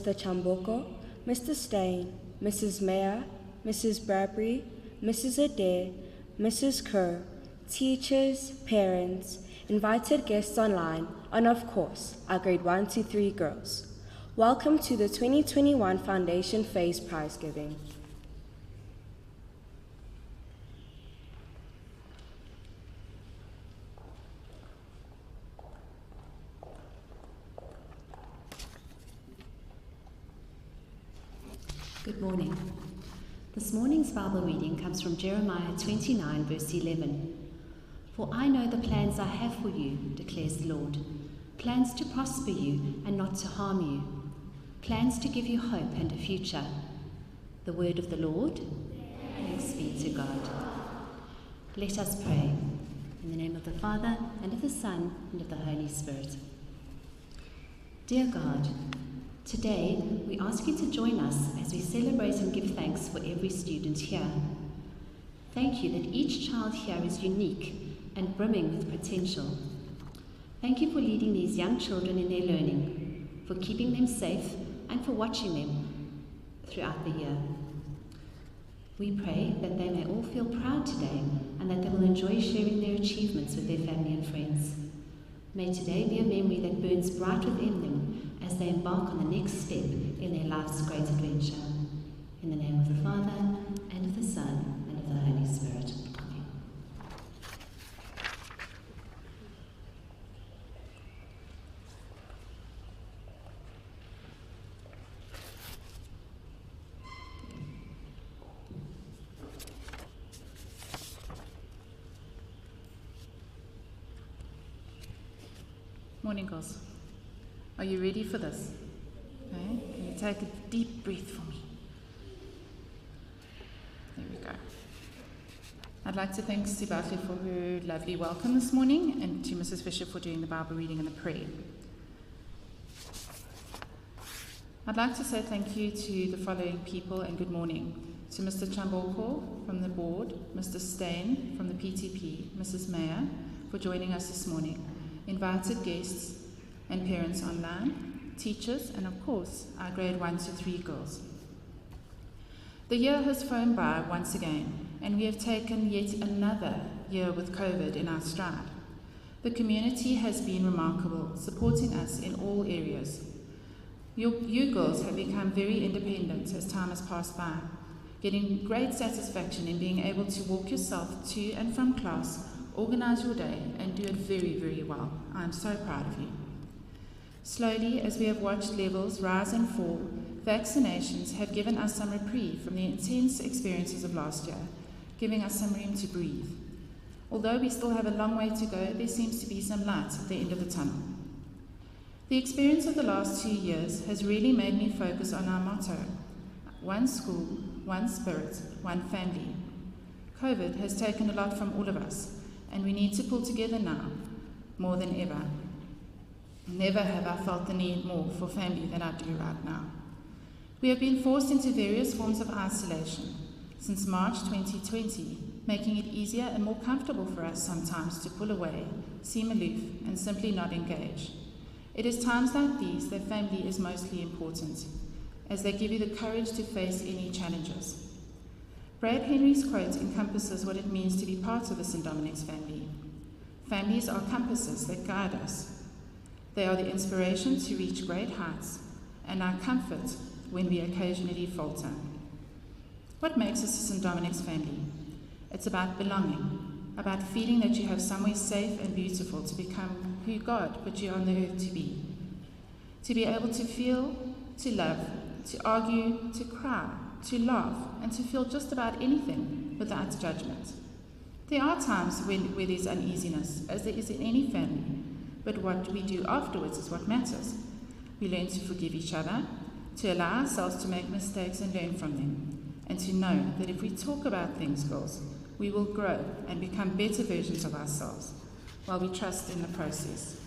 Mr. Chamboko, Mr. Stain, Mrs. Mayer, Mrs. Bradbury, Mrs. Adair, Mrs. Kerr, teachers, parents, invited guests online, and of course, our grade 1 to 3 girls. Welcome to the 2021 Foundation Phase Prize Giving. Good morning. This morning's Bible reading comes from Jeremiah 29, verse 11. For I know the plans I have for you, declares the Lord, plans to prosper you and not to harm you, plans to give you hope and a future. The word of the Lord. Thanks be to God. Let us pray. In the name of the Father, and of the Son, and of the Holy Spirit. Dear God, today we ask you to join us as we celebrate and give thanks for every student here. Thank you that each child here is unique and brimming with potential. Thank you for leading these young children in their learning, for keeping them safe, and for watching them throughout the year. We pray that they may all feel proud today and that they will enjoy sharing their achievements with their family and friends. May today be a memory that burns bright within them as they embark on the next step in their life's great adventure. In the name of the Father, and of the Son, and of the Holy Spirit. Amen. Morning, girls. Are you ready for this? Okay. Can you take a deep breath for me? There we go. I'd like to thank Sue Bartley for her lovely welcome this morning, and to Mrs. Fisher for doing the Bible reading and the prayer. I'd like to say thank you to the following people and good morning. To Mr. Chamboko from the board, Mr. Stain from the PTP, Mrs. Mayer for joining us this morning, invited guests and parents online, teachers, and of course, our grade 1 to 3 girls. The year has flown by once again, and we have taken yet another year with COVID in our stride. The community has been remarkable, supporting us in all areas. You girls have become very independent as time has passed by, getting great satisfaction in being able to walk yourself to and from class, organize your day, and do it very, very well. I am so proud of you. Slowly, as we have watched levels rise and fall, vaccinations have given us some reprieve from the intense experiences of last year, giving us some room to breathe. Although we still have a long way to go, there seems to be some light at the end of the tunnel. The experience of the last 2 years has really made me focus on our motto: one school, one spirit, one family. COVID has taken a lot from all of us, and we need to pull together now, more than ever. Never have I felt the need more for family than I do right now. We have been forced into various forms of isolation since March 2020, making it easier and more comfortable for us sometimes to pull away, seem aloof, and simply not engage. It is times like these that family is mostly important, as they give you the courage to face any challenges. Brad Henry's quote encompasses what it means to be part of the St. Dominic's family. Families are compasses that guide us. They are the inspiration to reach great heights and our comfort when we occasionally falter. What makes us a St. Dominic's family? It's about belonging, about feeling that you have somewhere safe and beautiful to become who God put you on the earth to be. To be able to feel, to love, to argue, to cry, to laugh, and to feel just about anything without judgment. There are times where there's uneasiness, as there is in any family, but what we do afterwards is what matters. We learn to forgive each other, to allow ourselves to make mistakes and learn from them, and to know that if we talk about things, girls, we will grow and become better versions of ourselves, while we trust in the process.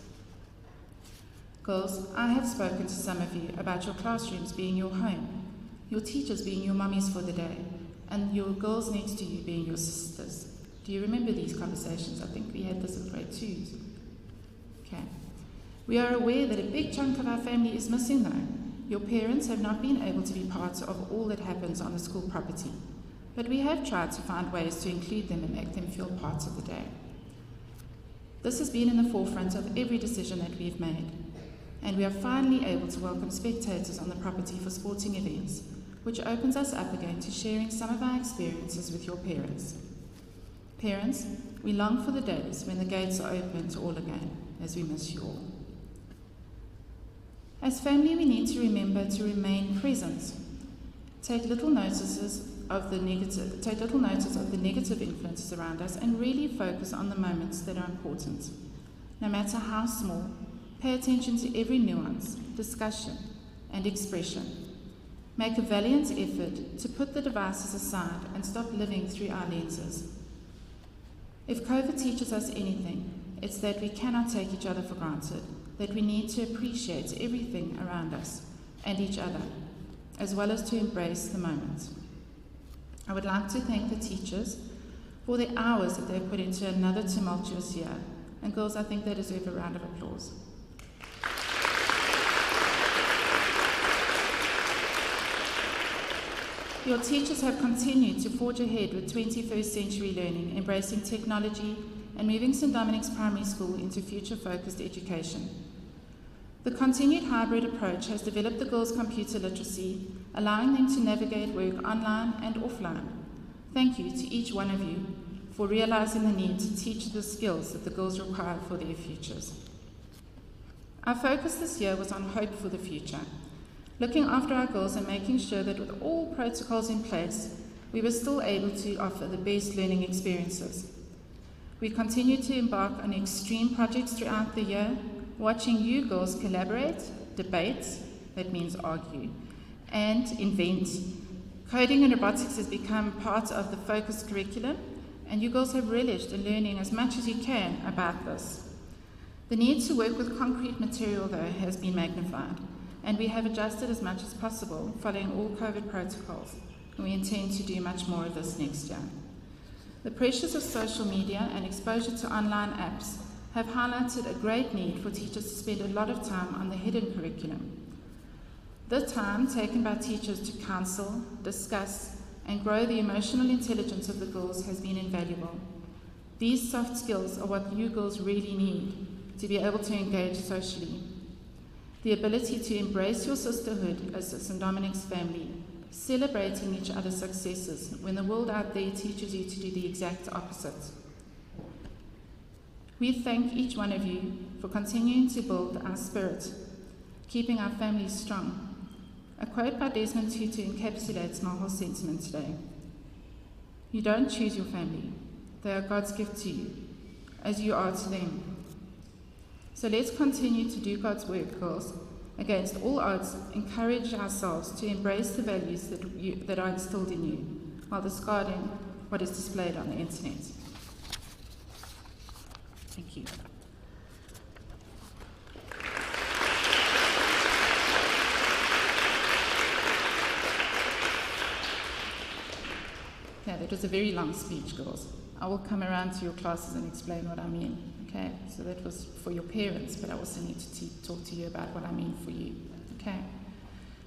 Girls, I have spoken to some of you about your classrooms being your home, your teachers being your mummies for the day, and your girls next to you being your sisters. Do you remember these conversations? I think we had this in grade 2s. Okay. We are aware that a big chunk of our family is missing though, your parents have not been able to be part of all that happens on the school property, but we have tried to find ways to include them and make them feel part of the day. This has been in the forefront of every decision that we've made, and we are finally able to welcome spectators on the property for sporting events, which opens us up again to sharing some of our experiences with your parents. Parents, we long for the days when the gates are open to all again, as we miss you all. As family, we need to remember to remain present. Take little notice of the negative influences around us and really focus on the moments that are important. No matter how small, pay attention to every nuance, discussion, and expression. Make a valiant effort to put the devices aside and stop living through our lenses. If COVID teaches us anything, it's that we cannot take each other for granted, that we need to appreciate everything around us and each other, as well as to embrace the moment. I would like to thank the teachers for the hours that they've put into another tumultuous year, and girls, I think they deserve a round of applause. Your teachers have continued to forge ahead with 21st century learning, embracing technology and moving St. Dominic's Primary School into future-focused education. The continued hybrid approach has developed the girls' computer literacy, allowing them to navigate work online and offline. Thank you to each one of you for realizing the need to teach the skills that the girls require for their futures. Our focus this year was on hope for the future, looking after our girls and making sure that with all protocols in place, we were still able to offer the best learning experiences. We continued to embark on extreme projects throughout the year, watching you girls collaborate, debate, that means argue, and invent. Coding and robotics has become part of the focused curriculum, and you girls have relished in learning as much as you can about this. The need to work with concrete material, though, has been magnified, and we have adjusted as much as possible following all COVID protocols, and we intend to do much more of this next year. The pressures of social media and exposure to online apps have highlighted a great need for teachers to spend a lot of time on the hidden curriculum. The time taken by teachers to counsel, discuss, and grow the emotional intelligence of the girls has been invaluable. These soft skills are what you girls really need to be able to engage socially. The ability to embrace your sisterhood as a St. Dominic's family, celebrating each other's successes when the world out there teaches you to do the exact opposite. We thank each one of you for continuing to build our spirit, keeping our families strong. A quote by Desmond Tutu encapsulates my whole sentiment today. You don't choose your family. They are God's gift to you, as you are to them. So let's continue to do God's work, girls. Against all odds, encourage ourselves to embrace the values that are instilled in you, while discarding what is displayed on the internet. Thank you. Yeah, that was a very long speech, girls. I will come around to your classes and explain what I mean. Okay, so that was for your parents, but I also need to talk to you about what I mean for you. Okay.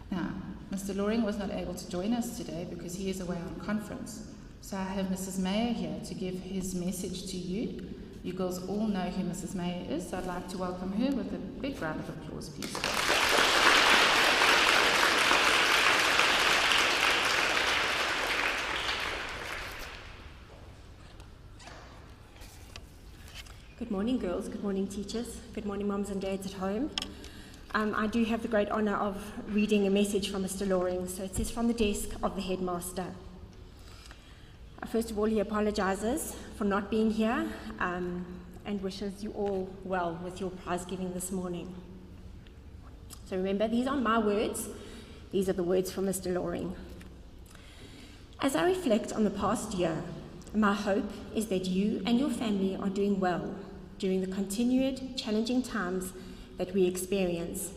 Now, Mr. Loring was not able to join us today because he is away on conference. So I have Mrs. Mayer here to give his message to you. You girls all know who Mrs. Mayer is, so I'd like to welcome her with a big round of applause, please. Good morning, girls. Good morning, teachers. Good morning, mums and dads at home. I do have the great honour of reading a message from Mr. Loring. So it says, from the desk of the headmaster. First of all, he apologises for not being here and wishes you all well with your prize giving this morning. So remember, these aren't my words. These are the words from Mr. Loring. As I reflect on the past year, my hope is that you and your family are doing well during the continued challenging times that we experience.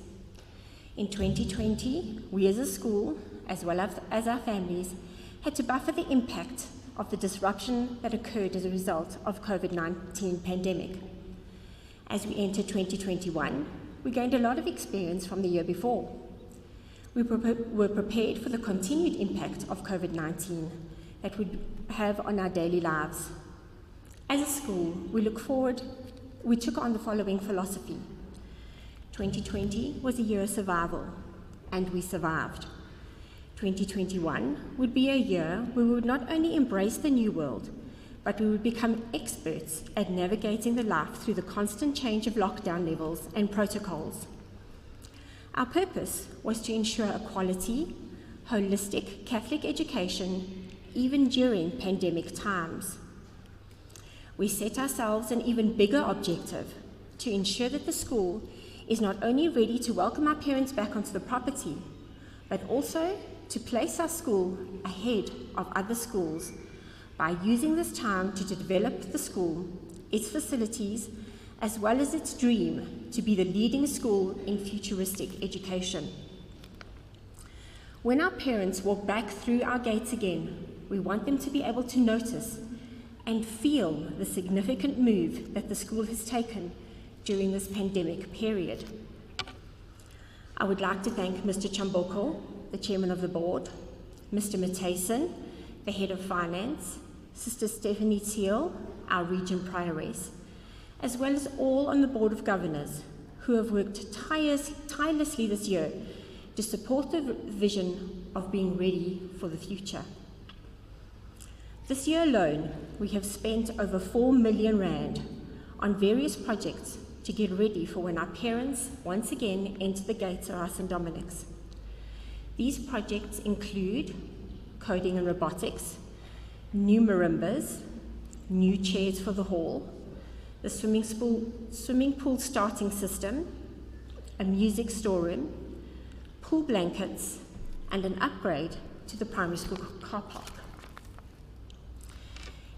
In 2020, we as a school, as well as our families, had to buffer the impact of the disruption that occurred as a result of COVID-19 pandemic. As we enter 2021, we gained a lot of experience from the year before. We were prepared for the continued impact of COVID-19 that would have on our daily lives. As a school, we took on the following philosophy. 2020 was a year of survival, and we survived. 2021 would be a year where we would not only embrace the new world, but we would become experts at navigating the life through the constant change of lockdown levels and protocols. Our purpose was to ensure a quality, holistic Catholic education, even during pandemic times. We set ourselves an even bigger objective to ensure that the school is not only ready to welcome our parents back onto the property, but also to place our school ahead of other schools by using this time to develop the school, its facilities, as well as its dream to be the leading school in futuristic education. When our parents walk back through our gates again, we want them to be able to notice and feel the significant move that the school has taken during this pandemic period. I would like to thank Mr. Chamboko, the Chairman of the Board, Mr. Matheson, the Head of Finance, Sister Stephanie Thiel, our Region Prioress, as well as all on the Board of Governors who have worked tirelessly this year to support the vision of being ready for the future. This year alone, we have spent over 4 million rand on various projects to get ready for when our parents once again enter the gates of our St. Dominic's. These projects include coding and robotics, new marimbas, new chairs for the hall, the swimming pool starting system, a music storeroom, pool blankets, and an upgrade to the primary school car park.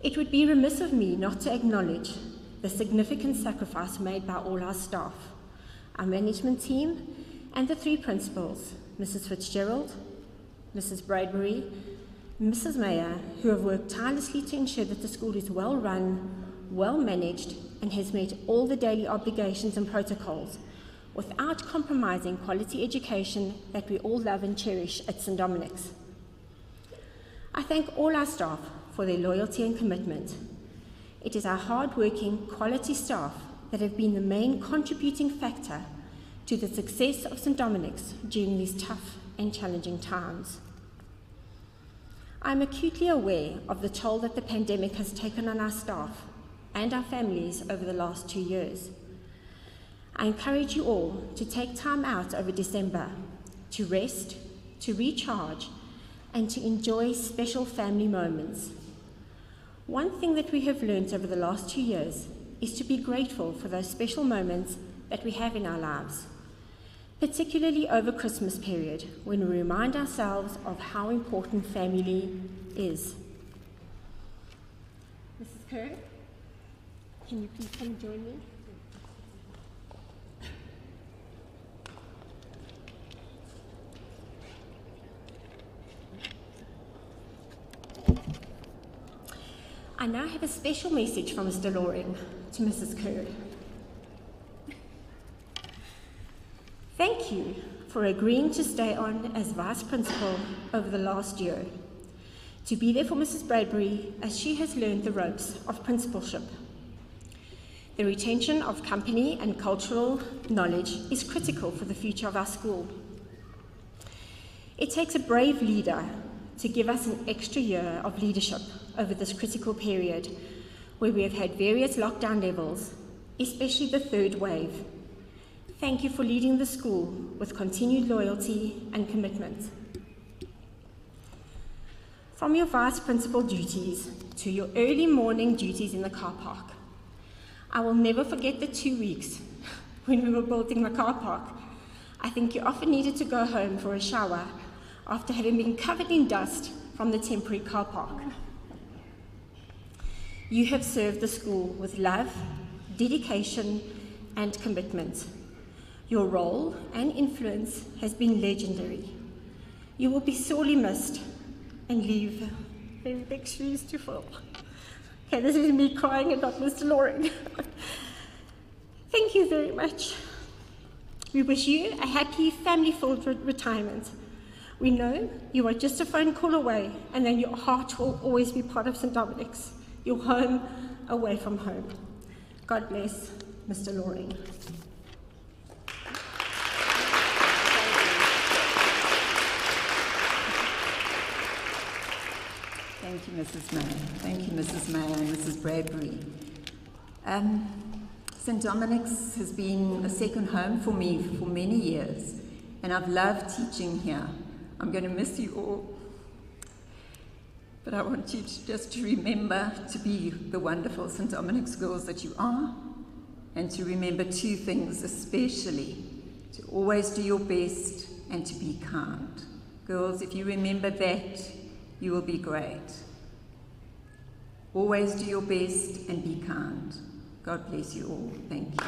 It would be remiss of me not to acknowledge the significant sacrifice made by all our staff, our management team, and the 3 principals, Mrs. Fitzgerald, Mrs. Bradbury, Mrs. Mayer, who have worked tirelessly to ensure that the school is well run, well managed, and has met all the daily obligations and protocols without compromising quality education that we all love and cherish at St. Dominic's. I thank all our staff for their loyalty and commitment. It is our hard-working, quality staff that have been the main contributing factor to the success of St. Dominic's during these tough and challenging times. I am acutely aware of the toll that the pandemic has taken on our staff and our families over the last 2 years. I encourage you all to take time out over December to rest, to recharge, and to enjoy special family moments. One thing that we have learned over the last 2 years is to be grateful for those special moments that we have in our lives, particularly over Christmas period, when we remind ourselves of how important family is. Mrs. Kerr, can you please come join me? I now have a special message from Mr. Loring to Mrs. Kerr. Thank you for agreeing to stay on as Vice Principal over the last year, to be there for Mrs. Bradbury as she has learned the ropes of principalship. The retention of company and cultural knowledge is critical for the future of our school. It takes a brave leader to give us an extra year of leadership over this critical period where we have had various lockdown levels, especially the 3rd wave. Thank you for leading the school with continued loyalty and commitment. From your vice principal duties to your early morning duties in the car park, I will never forget the 2 weeks when we were building the car park. I think you often needed to go home for a shower after having been covered in dust from the temporary car park. You have served the school with love, dedication, and commitment. Your role and influence has been legendary. You will be sorely missed and leave very big shoes to fill. Okay, this is me crying and not Mr. Loring. Thank you very much. We wish you a happy, family-filled retirement. We know you are just a phone call away, and then your heart will always be part of St. Dominic's, your home away from home. God bless, Mr. Loring. Thank you, Mrs. Mayor. Thank you, Mrs. Mayor and Mrs. Bradbury. St. Dominic's has been a second home for me for many years, and I've loved teaching here. I'm going to miss you all, but I want you just to remember to be the wonderful St. Dominic's girls that you are, and to remember two things especially: to always do your best and to be kind. Girls, if you remember that, you will be great. Always do your best and be kind. God bless you all. Thank you.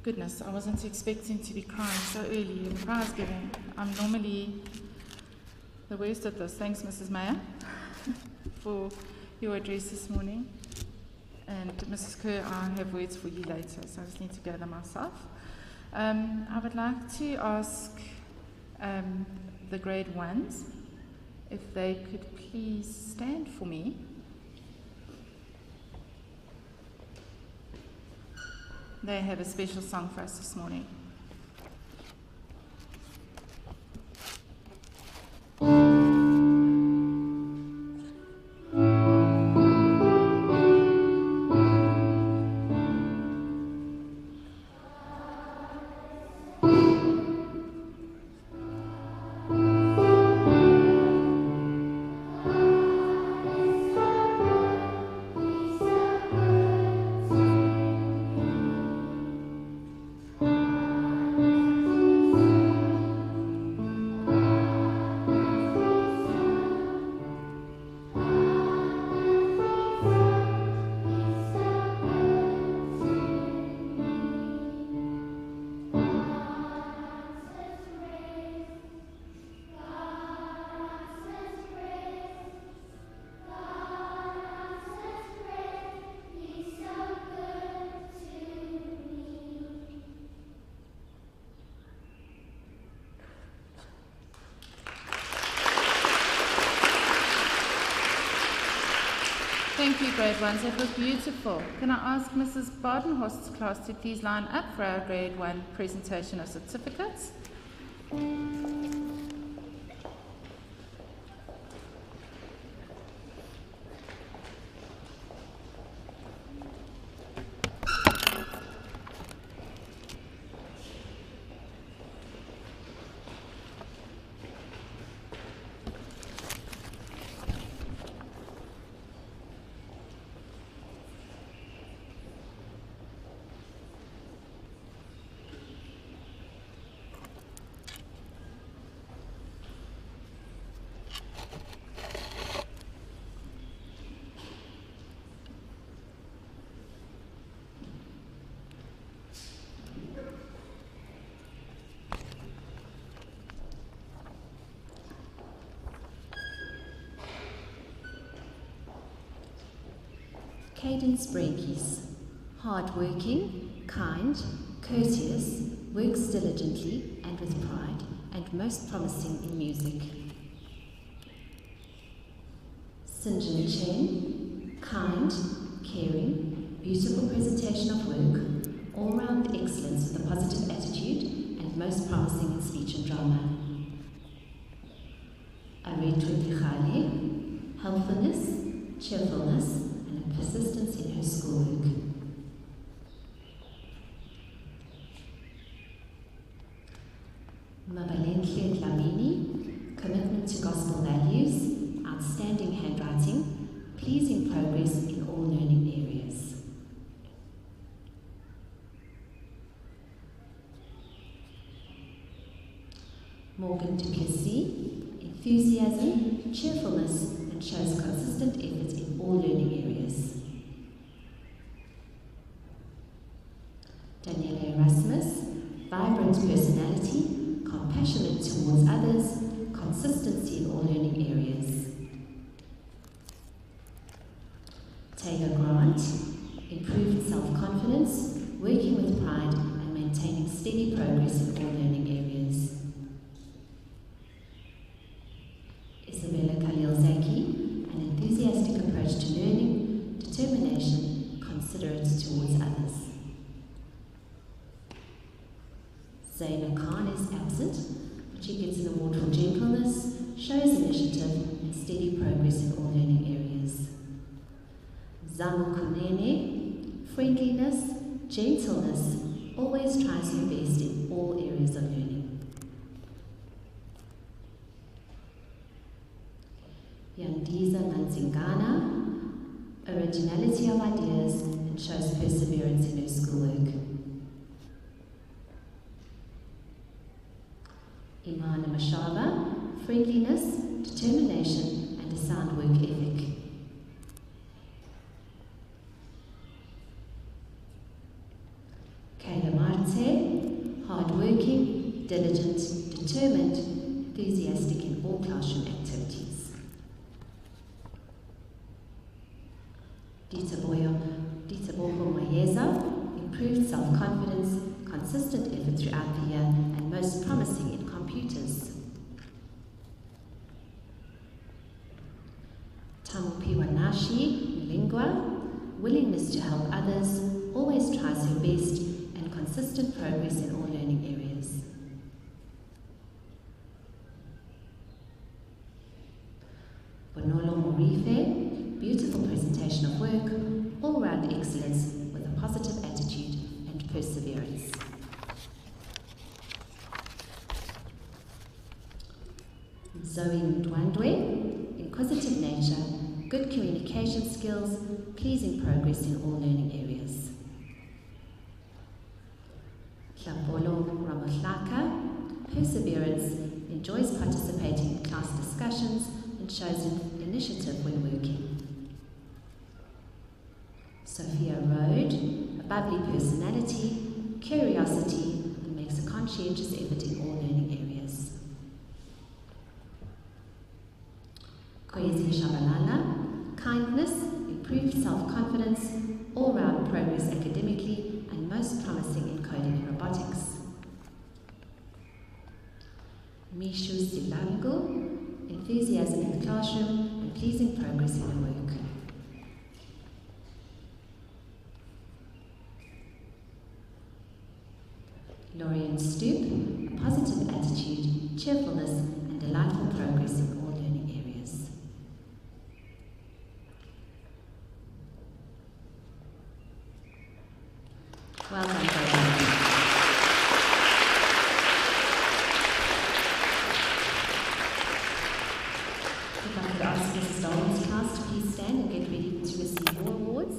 Goodness, I wasn't expecting to be crying so early in prize giving. I'm normally the worst at this. Thanks, Mrs. Mayor, for your address this morning. And Mrs. Kerr, I have words for you later, so I just need to gather myself. I would like to ask the grade ones if they could please stand for me. They have a special song for us this morning. Thank you, grade ones. It was beautiful. Can I ask Mrs. Badenhorst's class to please line up for our grade one presentation of certificates? Cadence Breakies. Hard-working, kind, courteous, works diligently and with pride, and most promising in music. St. John Chen. Kind, caring, beautiful presentation of work, all-round excellence with a positive attitude, and most promising in speech and drama. Aretwe, helpfulness, cheerfulness, and persistence in her schoolwork. Mabalenhle Dlamini, commitment to gospel values, outstanding handwriting, pleasing progress in all learning areas. Morgan Duplessis, enthusiasm, cheerfulness, and shows consistent effort in all learning areas. Daniela Erasmus, vibrant personality, compassionate towards others, consistency in all learning areas. Taylor Grant, improved self-confidence, working with pride and maintaining steady progress in all learning areas. Isabella Khalil-Zaki, an enthusiastic approach to learning, determination, considerate towards others. Zaina Khan is absent, but she gets an award for gentleness, shows initiative and steady progress in all learning areas. Zamu Kunene, friendliness, gentleness, always tries her best in all areas of learning. Yandiza Manzingana, originality of ideas and shows perseverance in her schoolwork. Imana Mashava, friendliness, determination and a sound work ethic. Kayla Marte, hard-working, diligent, determined, enthusiastic in all classroom activities. Dita Boho Mayeza, improved self-confidence, consistent effort throughout the year, and most promising in computers. Tamu Piwanashi, Lingua, willingness to help others, always tries her best, and consistent progress in all learning areas. Bonolo Morife, beautiful presentation of work, all-round excellence with a positive attitude and perseverance. Zoe Ndwandwe, inquisitive nature, good communication skills, pleasing progress in all learning areas. Tlapolo Ramahlaka, perseverance, enjoys participating in class discussions and shows initiative when working. Sophia Rode, a bubbly personality, curiosity, and makes a conscientious effort in all learning areas. Kwezi Shabalala, kindness, improved self-confidence, all-round progress academically, and most promising in coding and robotics. Mishu Silango, enthusiasm in the classroom and pleasing progress in her work. Lorian Stoop, a positive attitude, cheerfulness, and delightful progress in all learning areas. Well done, everyone. If I could ask Mrs. Dolman's class to please stand and get ready to receive your awards.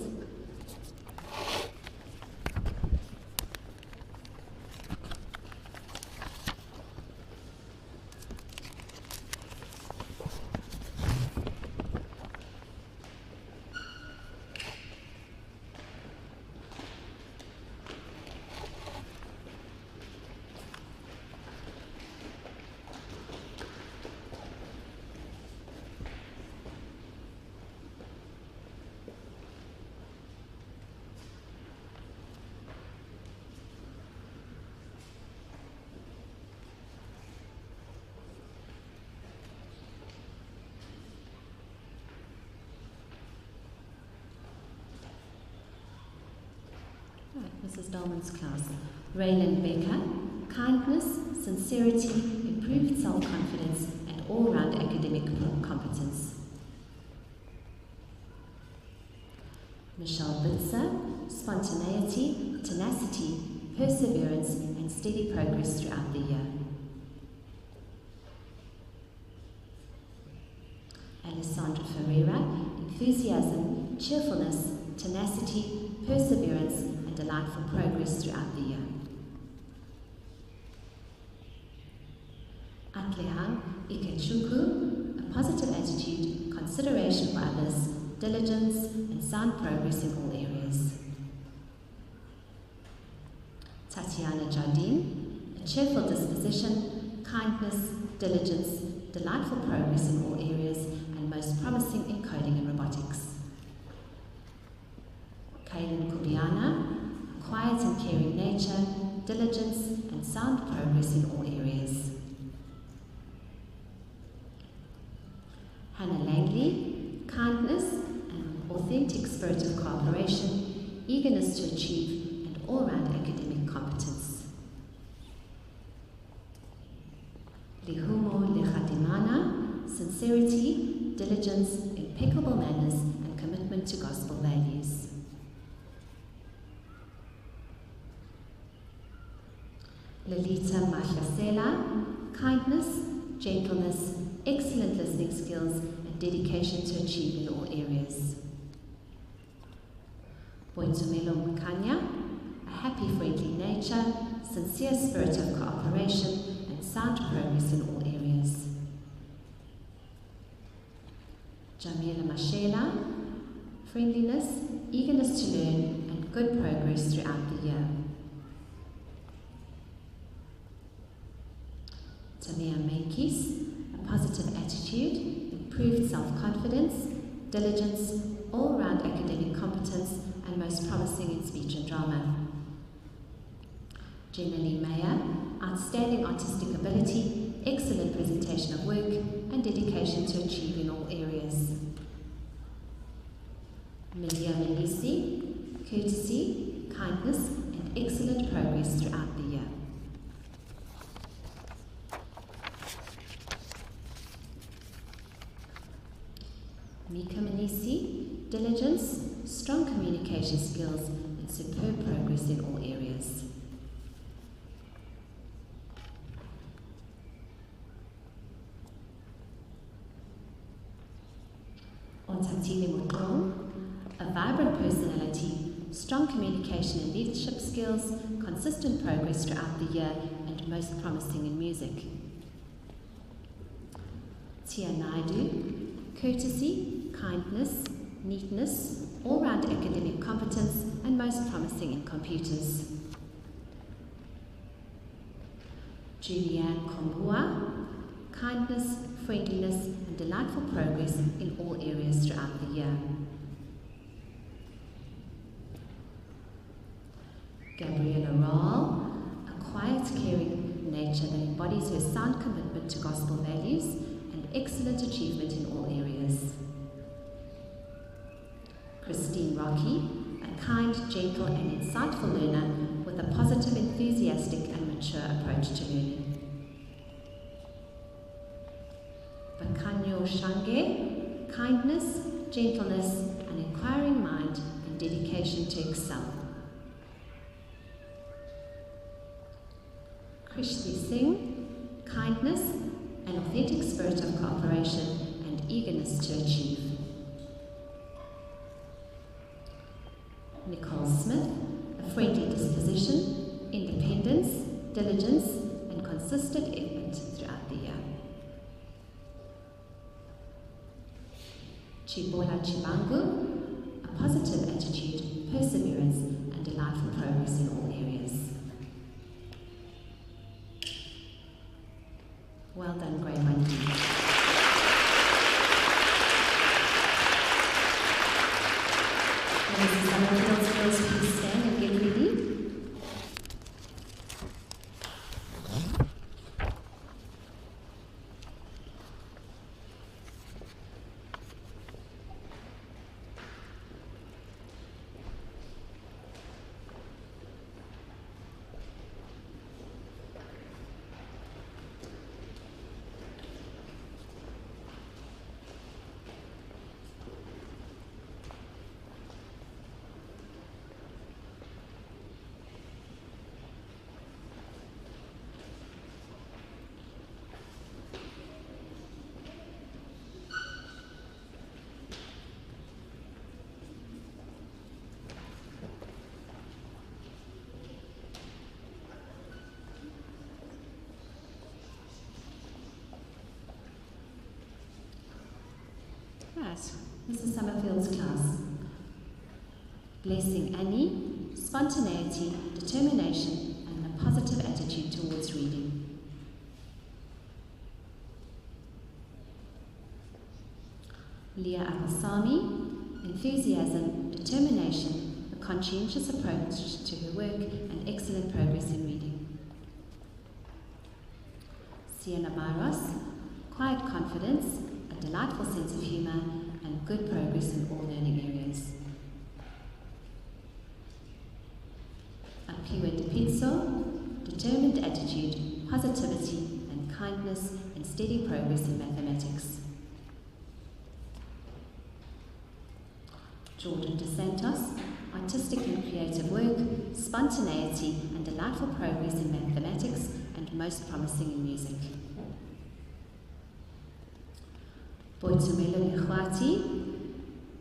Mrs. Dolman's class. Raylan Becker, kindness, sincerity, improved self-confidence, and all-round academic competence. Michelle Bitzer, spontaneity, tenacity, perseverance, and steady progress throughout the year. Alessandra Ferreira, enthusiasm, cheerfulness, tenacity, perseverance, and delightful progress throughout the year. Atlehan Ikechuku, a positive attitude, consideration for others, diligence, and sound progress in all areas. Tatiana Jardine, a cheerful disposition, kindness, diligence, delightful progress in all areas, and most promising in coding and robotics. Kaylin Kubiana, quiet and caring nature, diligence and sound progress in all areas. Hannah Langley, kindness and authentic spirit of cooperation, eagerness to achieve and all-round academic competence. Lihumo Lechatimana, sincerity, diligence, impeccable manners and commitment to gospel values. Lolita Mahlasela, kindness, gentleness, excellent listening skills, and dedication to achieve in all areas. Boitumelo Mukanya, a happy, friendly nature, sincere spirit of cooperation, and sound progress in all areas. Jamila Mashela, friendliness, eagerness to learn, and good progress throughout the year. Tamia Menkis, a positive attitude, improved self-confidence, diligence, all-round academic competence, and most promising in speech and drama. Jenna Lee Mayer, outstanding artistic ability, excellent presentation of work, and dedication to achieve in all areas. Melia Melisi, courtesy, kindness, and excellent progress throughout the year. Mika Manisi, diligence, strong communication skills, and superb progress in all areas. Ontatile Mokong, a vibrant personality, strong communication and leadership skills, consistent progress throughout the year, and most promising in music. Tia Naidu, courtesy, kindness, neatness, all-round academic competence, and most promising in computers. Julianne Kombua, kindness, friendliness, and delightful progress in all areas throughout the year. Gabriella Rawl, a quiet, caring nature that embodies her sound commitment to gospel values and excellent achievement in all areas. Christine Rocky, a kind, gentle, and insightful learner with a positive, enthusiastic, and mature approach to learning. Bakanyo Shange, kindness, gentleness, an inquiring mind, and dedication to excel. Krishti Singh, kindness, an authentic spirit of cooperation, and eagerness to achieve. Nicole Smith, a friendly disposition, independence, diligence, and consistent effort throughout the year. Chibola Chibangu, a positive attitude, perseverance, and delightful progress in all areas. Well done, grade 1D. Please stand and get ready. Right, Mrs. Summerfield's class. Blessing Annie, spontaneity, determination, and a positive attitude towards reading. Leah Abasami, enthusiasm, determination, a conscientious approach to her work, and excellent progress in reading. Sienna Byros, quiet confidence, a delightful sense of humour, and good progress in all learning areas. Apiwe De Pizzo, determined attitude, positivity, and kindness, and steady progress in mathematics. Jordan De Santos, artistic and creative work, spontaneity, and delightful progress in mathematics, and most promising in music. Boitumelo Lechwati,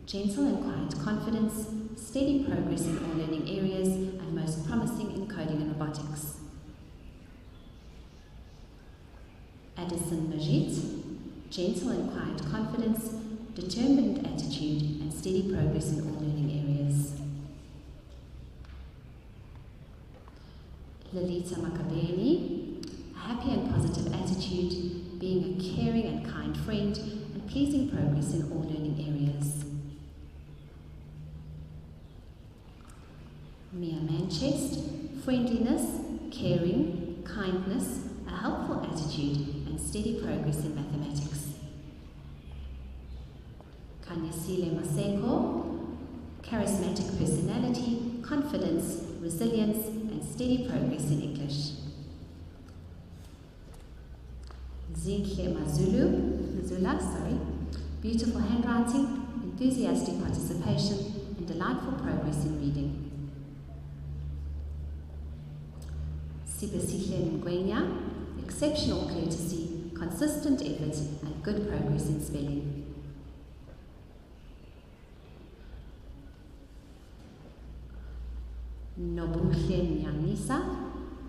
gentle and quiet confidence, steady progress in all learning areas, and most promising in coding and robotics. Addison Majid, gentle and quiet confidence, determined attitude, and steady progress in all learning areas. Lolita Makabeni, a happy and positive attitude, being a caring and kind friend, and pleasing progress in all learning areas. Mia Manchest, friendliness, caring, kindness, a helpful attitude, and steady progress in mathematics. Kanyasile Maseko, charismatic personality, confidence, resilience, and steady progress in English. Zinhle Mazula, beautiful handwriting, enthusiastic participation, and delightful progress in reading. Sibesihle Ngwenya, exceptional courtesy, consistent effort, and good progress in spelling. Nobuhle Nyanisa,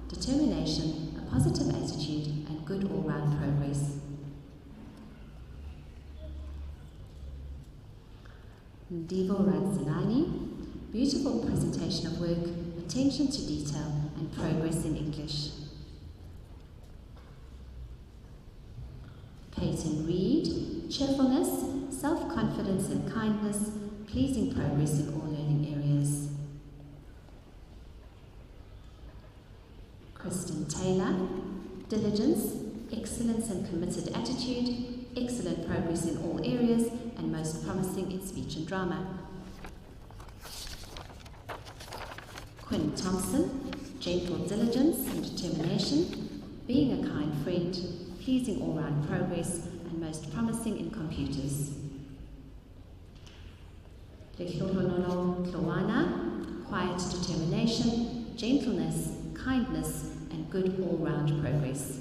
determination, a positive attitude, and good all-round progress. Ndivo Radzilani, beautiful presentation of work, attention to detail, and progress in English. Peyton Reed, cheerfulness, self-confidence and kindness, pleasing progress in all learning areas. Kristen Taylor, diligence, excellence and committed attitude, excellent progress in all areas, and most promising in speech and drama. Quinn Thompson, gentle diligence and determination, being a kind friend, pleasing all-round progress, and most promising in computers. Lehloholono Klowana, quiet determination, gentleness, kindness, and good all-round progress.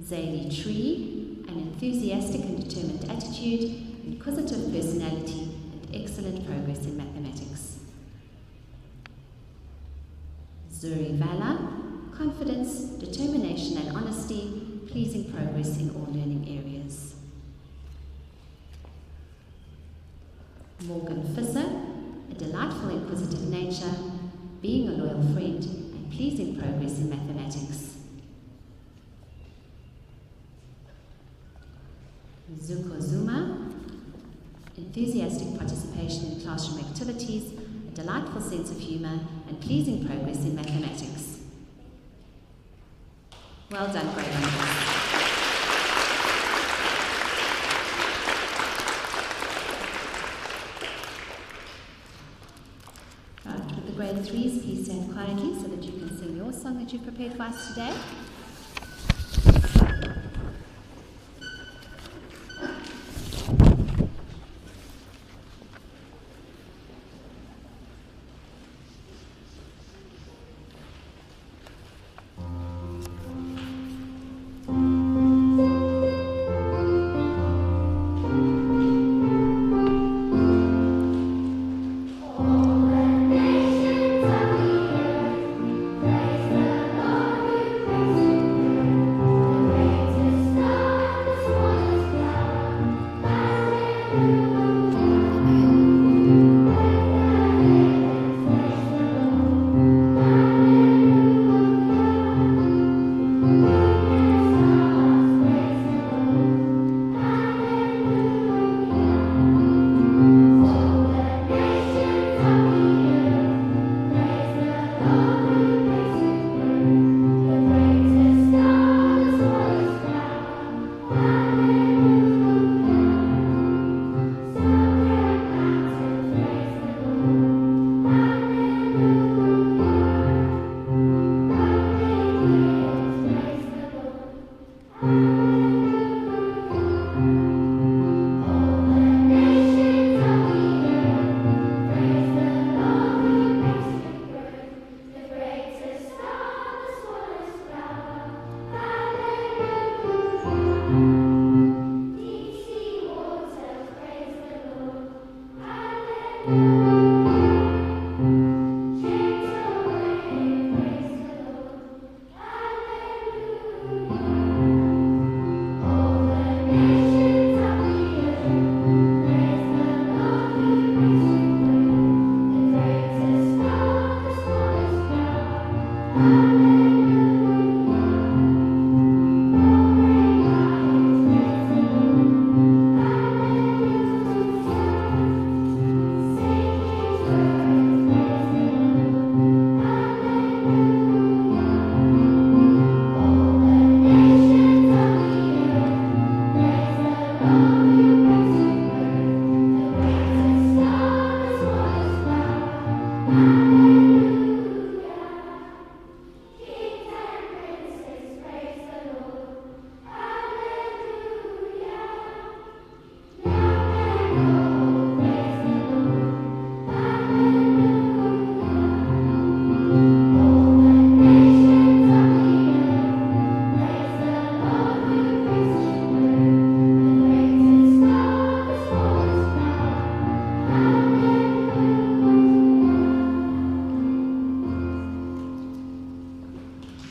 Zaylee Tree, an enthusiastic and determined attitude, inquisitive personality, and excellent progress in mathematics. Zuri Vala, confidence, determination, and honesty, pleasing progress in all learning areas. Morgan Fisser, a delightful inquisitive nature, being a loyal friend, and pleasing progress in mathematics. Zuko Zuma, enthusiastic participation in classroom activities, a delightful sense of humour, and pleasing progress in mathematics. Well done, grade 1. With the grade 3s, please stand quietly so that you can sing your song that you've prepared for us today. Praise the Lord,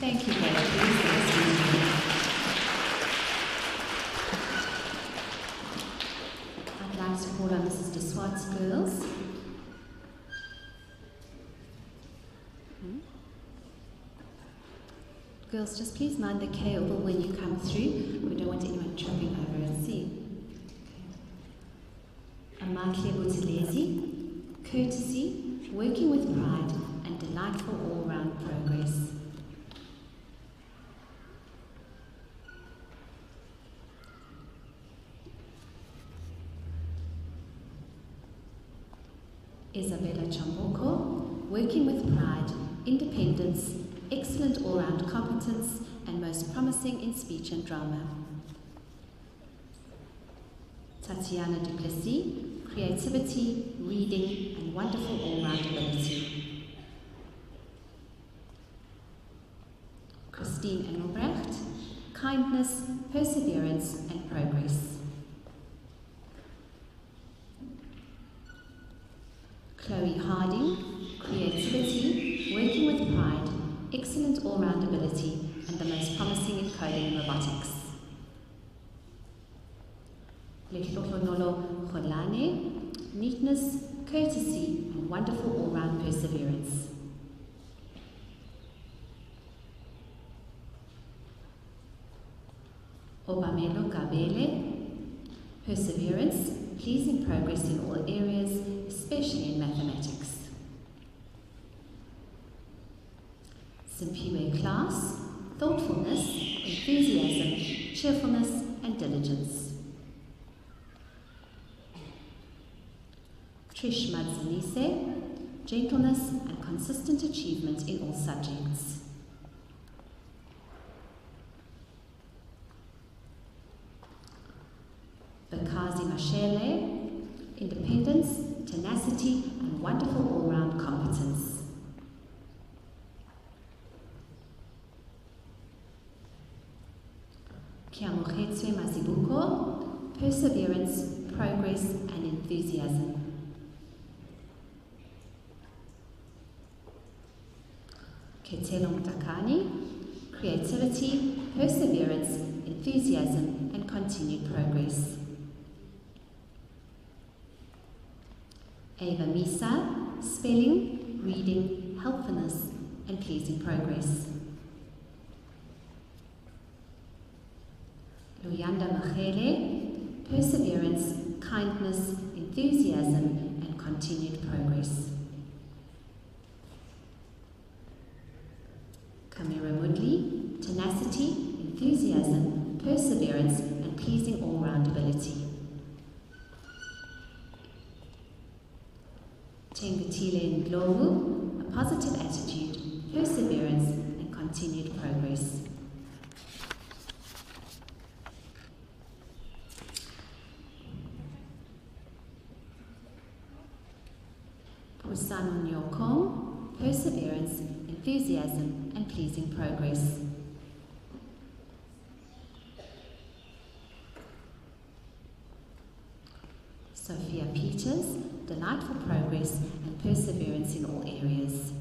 Thank you, Greg. Please I'd like to call on Mrs. de Swart's girls. Girls, just please mind the cable when you come through. We don't want anyone tripping over it. See? Amahle Buthelezi, courtesy, working with pride, and delightful all-round progress. Isabella Chamboko, working with pride, independence, excellent all-round competence, and most promising in speech and drama. Tatiana Duplessis, creativity, reading, and wonderful all-round ability. Christine Engelbrecht, kindness, perseverance, and progress. Chloe Harding, creativity, working with pride, excellent all-round ability, and the most promising in coding and robotics. Lehlohlonolo Kholane, neatness, courtesy, and wonderful all-round perseverance. Obamelo Gabele, perseverance, pleasing progress in all areas, especially in mathematics. Simpiwe class, thoughtfulness, enthusiasm, cheerfulness, and diligence. Trish Madzanise, gentleness and consistent achievement in all subjects. Bakazi Mashele, independence, tenacity, and wonderful all-round competence. Kiamogetswe Masibuko, perseverance, progress, and enthusiasm. Ketelo Mutakani, creativity, perseverance, enthusiasm, and continued progress. Ava Misa, spelling, reading, helpfulness, and pleasing progress. Luyanda Machele, perseverance, kindness, enthusiasm, and continued progress. Kamira Mudli, tenacity, enthusiasm, perseverance, and pleasing all-round ability. Tengatile Ndlovu, a positive attitude, perseverance, and continued progress. Pusano Nyokong, perseverance, enthusiasm, and pleasing progress. Sophia Peters, delightful progress and perseverance in all areas.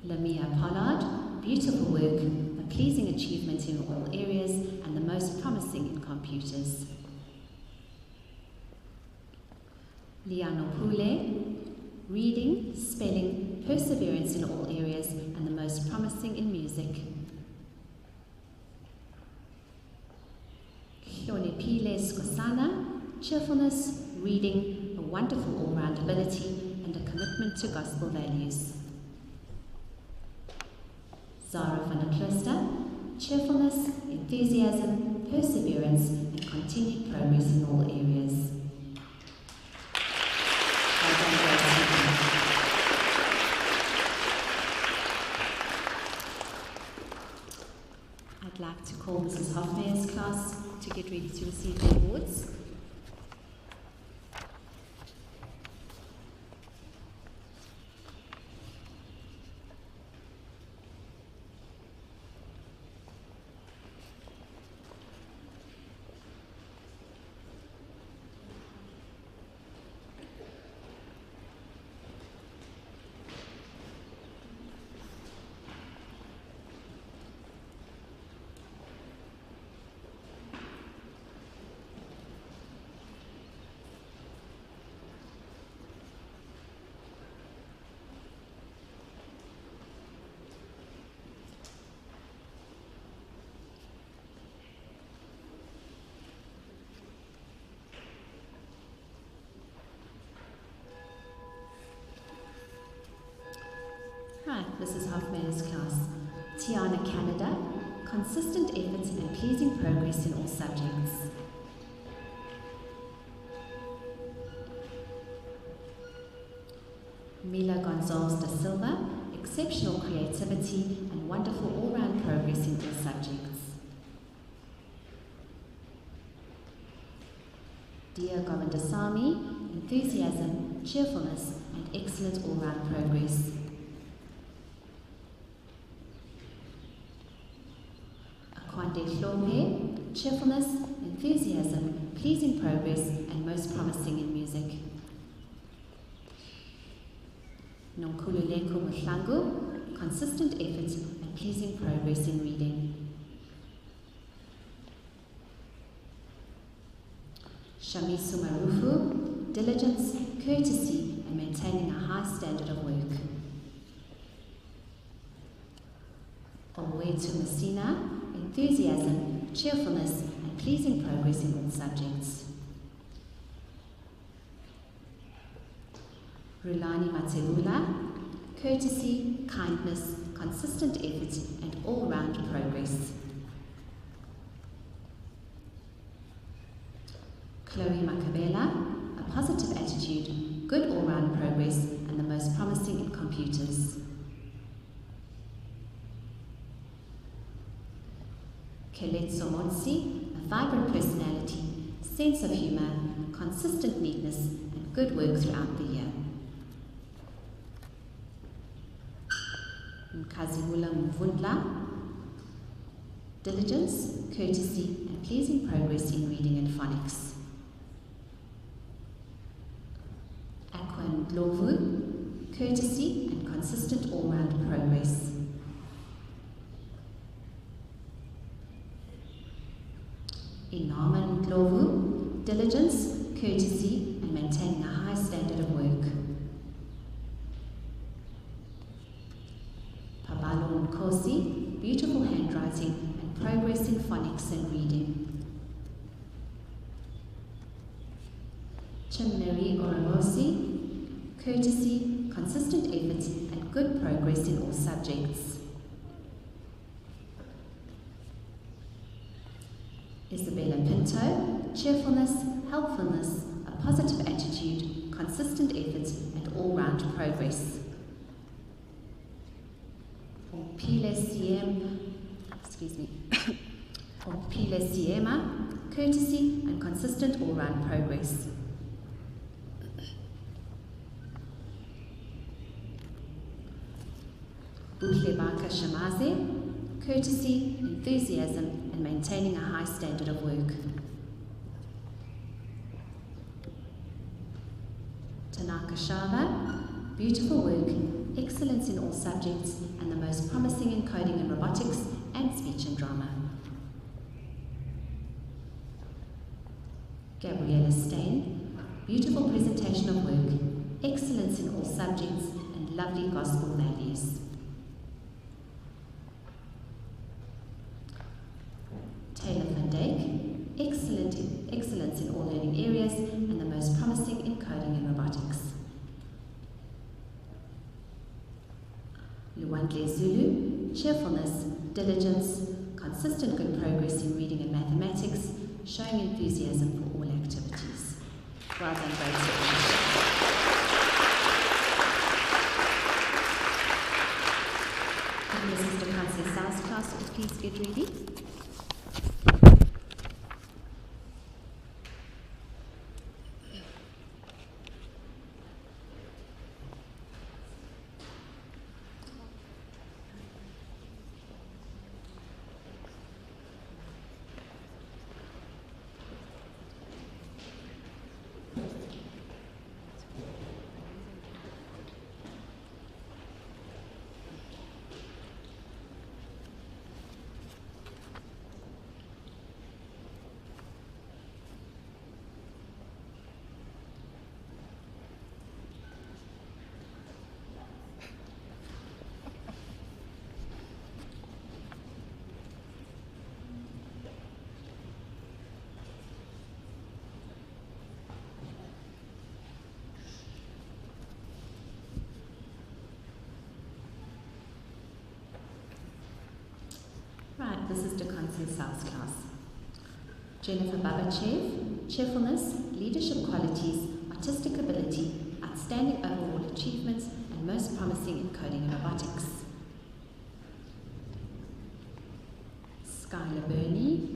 Lamia Pollard, beautiful work, a pleasing achievement in all areas, and the most promising in computers. Liano Pule, reading, spelling, perseverance in all areas, and the most promising in music. Pile Skosana, cheerfulness, reading, a wonderful all-round ability, and a commitment to gospel values. Zara van der Kloster, cheerfulness, enthusiasm, perseverance, and continued progress in all areas. please to receive the awards. Hi, Mrs. Hoffman's class. Tiana Canada, consistent efforts and pleasing progress in all subjects. Mila Gonzalez da Silva, exceptional creativity and wonderful all-round progress in all subjects. Dia Govindasamy, enthusiasm, cheerfulness and excellent all-round progress. Akwande Hlombe, cheerfulness, enthusiasm, pleasing progress and most promising in music. Nonkululeko Mhlangu, consistent effort and pleasing progress in reading. Shamisu Marufu, diligence, courtesy and maintaining a high standard of work. Olwetu Messina, enthusiasm, cheerfulness and pleasing progress in all subjects. Rulani Matebula, courtesy, kindness, consistent effort and all-round progress. Chloe Makabela, a positive attitude, good all-round progress and the most promising in computers. Keletso Motsi, a vibrant personality, sense of humour, consistent neatness and good work throughout the year. Mkazimula Mvundla, diligence, courtesy and pleasing progress in reading and phonics. Akwan Glovu, courtesy and consistent all-round progress. Inaman Glovu, diligence, courtesy and maintaining a high standard of work. Pabalo Nkosi, beautiful handwriting and progress in phonics and reading. Chimneri Oromosi, courtesy, consistent effort and good progress in all subjects. Isabella Pinto, cheerfulness, helpfulness, a positive attitude, consistent effort and all-round progress. Ompile Siema, courtesy and consistent all-round progress. Buhlebaka Shamaze, courtesy, enthusiasm and maintaining a high standard of work. Tanaka Shava, beautiful work, excellence in all subjects and the most promising in coding and robotics and speech and drama. Gabriella Stain, beautiful presentation of work, excellence in all subjects and lovely gospel values. Taylor van Dijk, excellence in all learning areas and the most promising in coding and robotics. Luandle Zulu, cheerfulness, diligence, consistent good progress in reading and mathematics, showing enthusiasm for all activities. Well done, grade 7. Mrs. DeCance's class, please get ready. Dancing Stars class. Jennifer Babachev, cheerfulness, leadership qualities, artistic ability, outstanding overall achievements, and most promising in coding and robotics. Skylar Burney,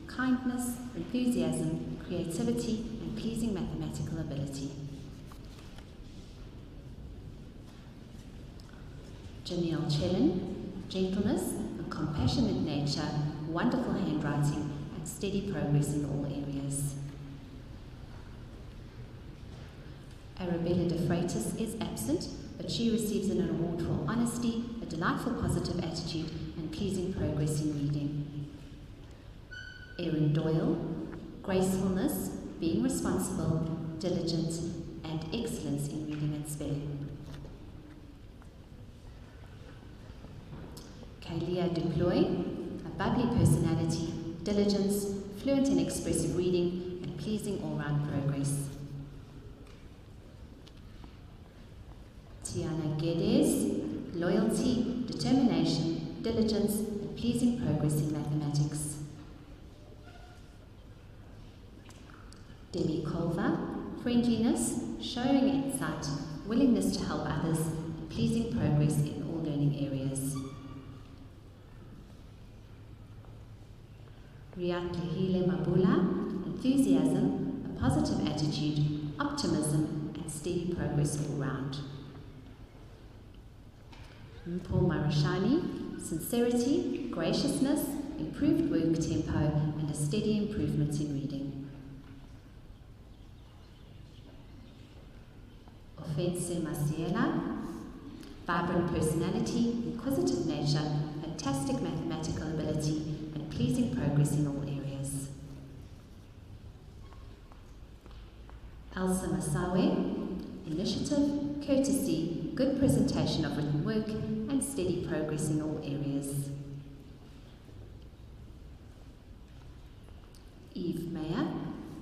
kindness, enthusiasm, creativity, and pleasing mathematical ability. Janelle Chellin, gentleness, a compassionate nature, wonderful handwriting, and steady progress in all areas. Arabella De Freitas is absent, but she receives an award for honesty, a delightful positive attitude, and pleasing progress in reading. Erin Doyle, gracefulness, being responsible, diligent, and excellence in reading and spelling. Kaylia Duploy, a bubbly personality, diligence, fluent and expressive reading, and pleasing all-round progress. Tiana Guedes, loyalty, determination, diligence, and pleasing progress in mathematics. Debbie Culver, friendliness, showing insight, willingness to help others, and pleasing progress in all learning areas. Riatlahile Mabula, enthusiasm, a positive attitude, optimism, and steady progress all round. Mpho Marashani, sincerity, graciousness, improved work tempo, and a steady improvement in reading. Ofense Masiela, vibrant personality, inquisitive nature, fantastic mathematical ability, and pleasing progress in all areas. Elsa Masawe, initiative, courtesy, good presentation of written work, and steady progress in all areas. Eve Mayer,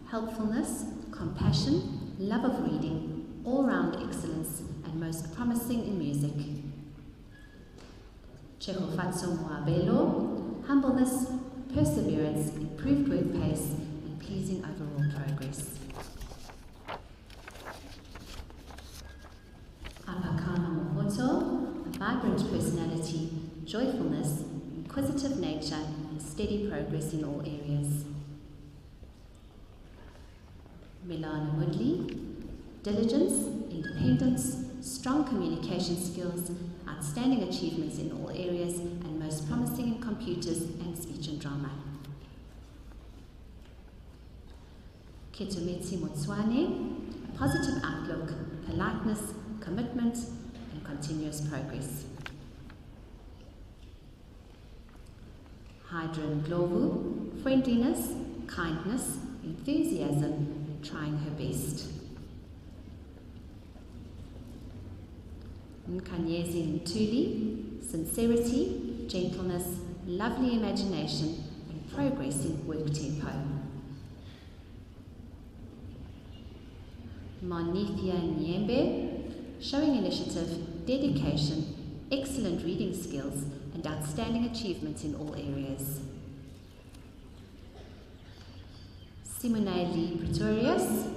helpfulness, compassion, love of reading, all-round excellence, and most promising in music. Chekofatso Moabelo, humbleness, perseverance, improved work pace, and pleasing overall progress. Apakana Mohoto, a vibrant personality, joyfulness, inquisitive nature, and steady progress in all areas. Milana Woodley, diligence, independence, strong communication skills, outstanding achievements in all areas, and most promising in computers and speech and drama. Ketumetsi Motswane, a positive outlook, politeness, commitment, and continuous progress. Hydran Glovu, friendliness, kindness, enthusiasm, and trying her best. Nkanyezi Ntuli, sincerity, gentleness, lovely imagination, and progress in work tempo. Monithia Nyembe, showing initiative, dedication, excellent reading skills, and outstanding achievements in all areas. Simone Lee Pretorius,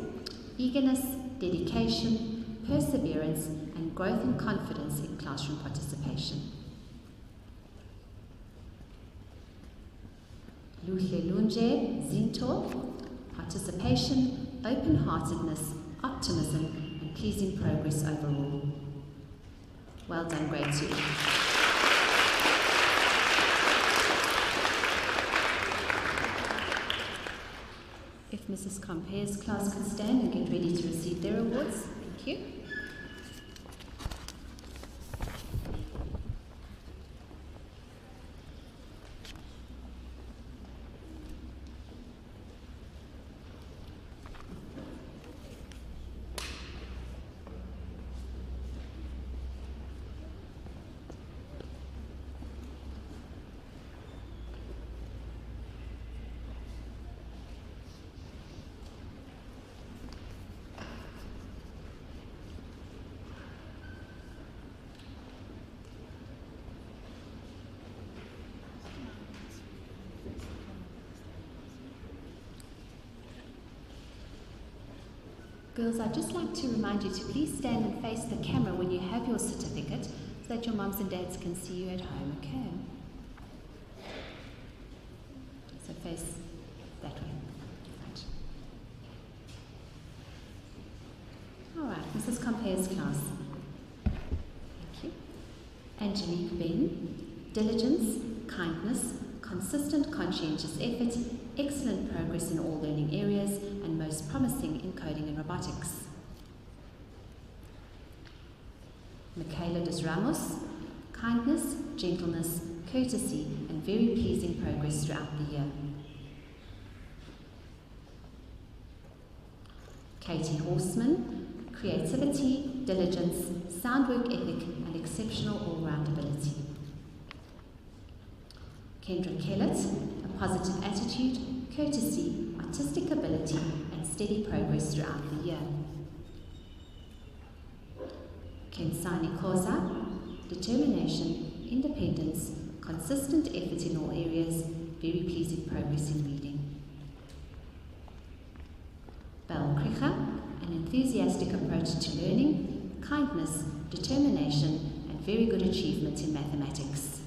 eagerness, dedication, perseverance, and growth and confidence in classroom participation. Luhle Lunje Zinto, participation, open-heartedness, optimism, and pleasing progress overall. Well done, grade 2. If Mrs. Compere's class could stand and get ready to receive their awards. Thank you. Girls, I'd just like to remind you to please stand and face the camera when you have your certificate so that your moms and dads can see you at home, okay? So face that way. Right. All right, Mrs. Compere's class. Thank you. Angelique Ben, diligence, kindness, consistent conscientious effort, excellent progress in all learning areas, and most promising in coding and robotics. Michaela Dos Ramos, kindness, gentleness, courtesy, and very pleasing progress throughout the year. Katie Horseman, creativity, diligence, sound work ethic, and exceptional all-round ability. Kendra Kellett, a positive attitude, courtesy, artistic ability, and steady progress throughout the year. Kensani Koza, determination, independence, consistent effort in all areas, very pleasing progress in reading. Belle Kricher, an enthusiastic approach to learning, kindness, determination, and very good achievement in mathematics.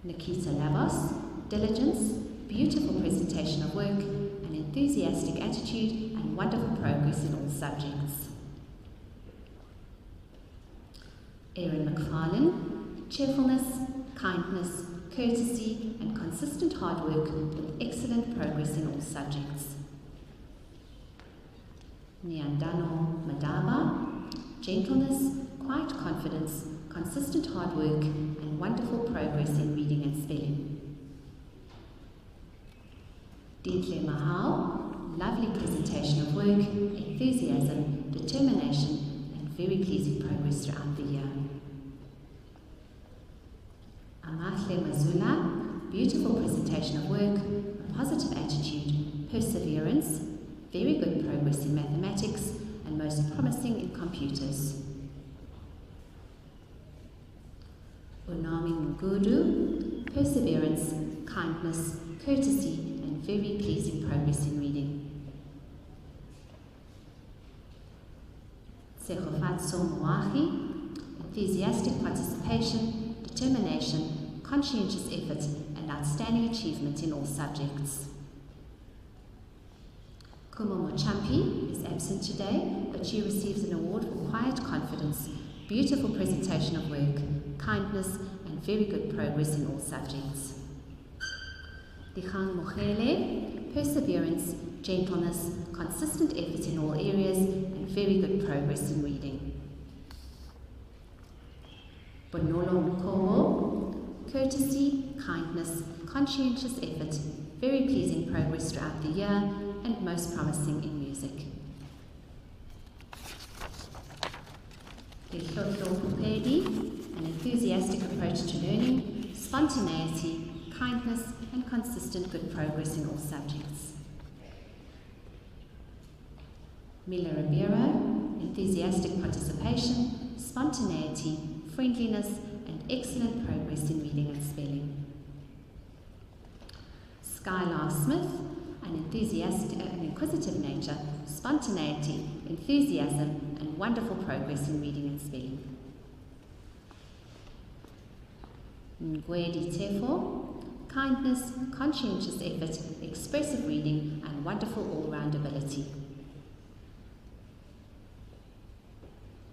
Nikita Lavos, diligence, beautiful presentation of work, an enthusiastic attitude, and wonderful progress in all subjects. Erin McFarlane, cheerfulness, kindness, courtesy, and consistent hard work with excellent progress in all subjects. Nyandano Madaba, gentleness, quiet confidence, consistent hard work, and wonderful progress in reading and spelling. Dintle Mahal, lovely presentation of work, enthusiasm, determination, and very pleasing progress throughout the year. Amahle Mazula, beautiful presentation of work, a positive attitude, perseverance, very good progress in mathematics, and most promising in computers. Unami Ngudu, perseverance, kindness, courtesy, and very pleasing progress in reading. Sehofatso Moahi, enthusiastic participation, determination, conscientious effort, and outstanding achievement in all subjects. Kumo Mochampi is absent today, but she receives an award for quiet confidence, beautiful presentation of work, kindness, and very good progress in all subjects. Dikgang Mochele, perseverance, gentleness, consistent effort in all areas, and very good progress in reading. Bonolo Mkomo, courtesy, kindness, conscientious effort, very pleasing progress throughout the year, and most promising in music. Lihlotlo Pupedi, an enthusiastic approach to learning, spontaneity, kindness, and consistent good progress in all subjects. Mila Ribeiro, enthusiastic participation, spontaneity, friendliness, and excellent progress in reading and spelling. Skylar Smith, an enthusiastic and inquisitive nature, spontaneity, enthusiasm, and wonderful progress in reading and spelling. Ngwedi Tefo, kindness, conscientious effort, expressive reading, and wonderful all-round ability.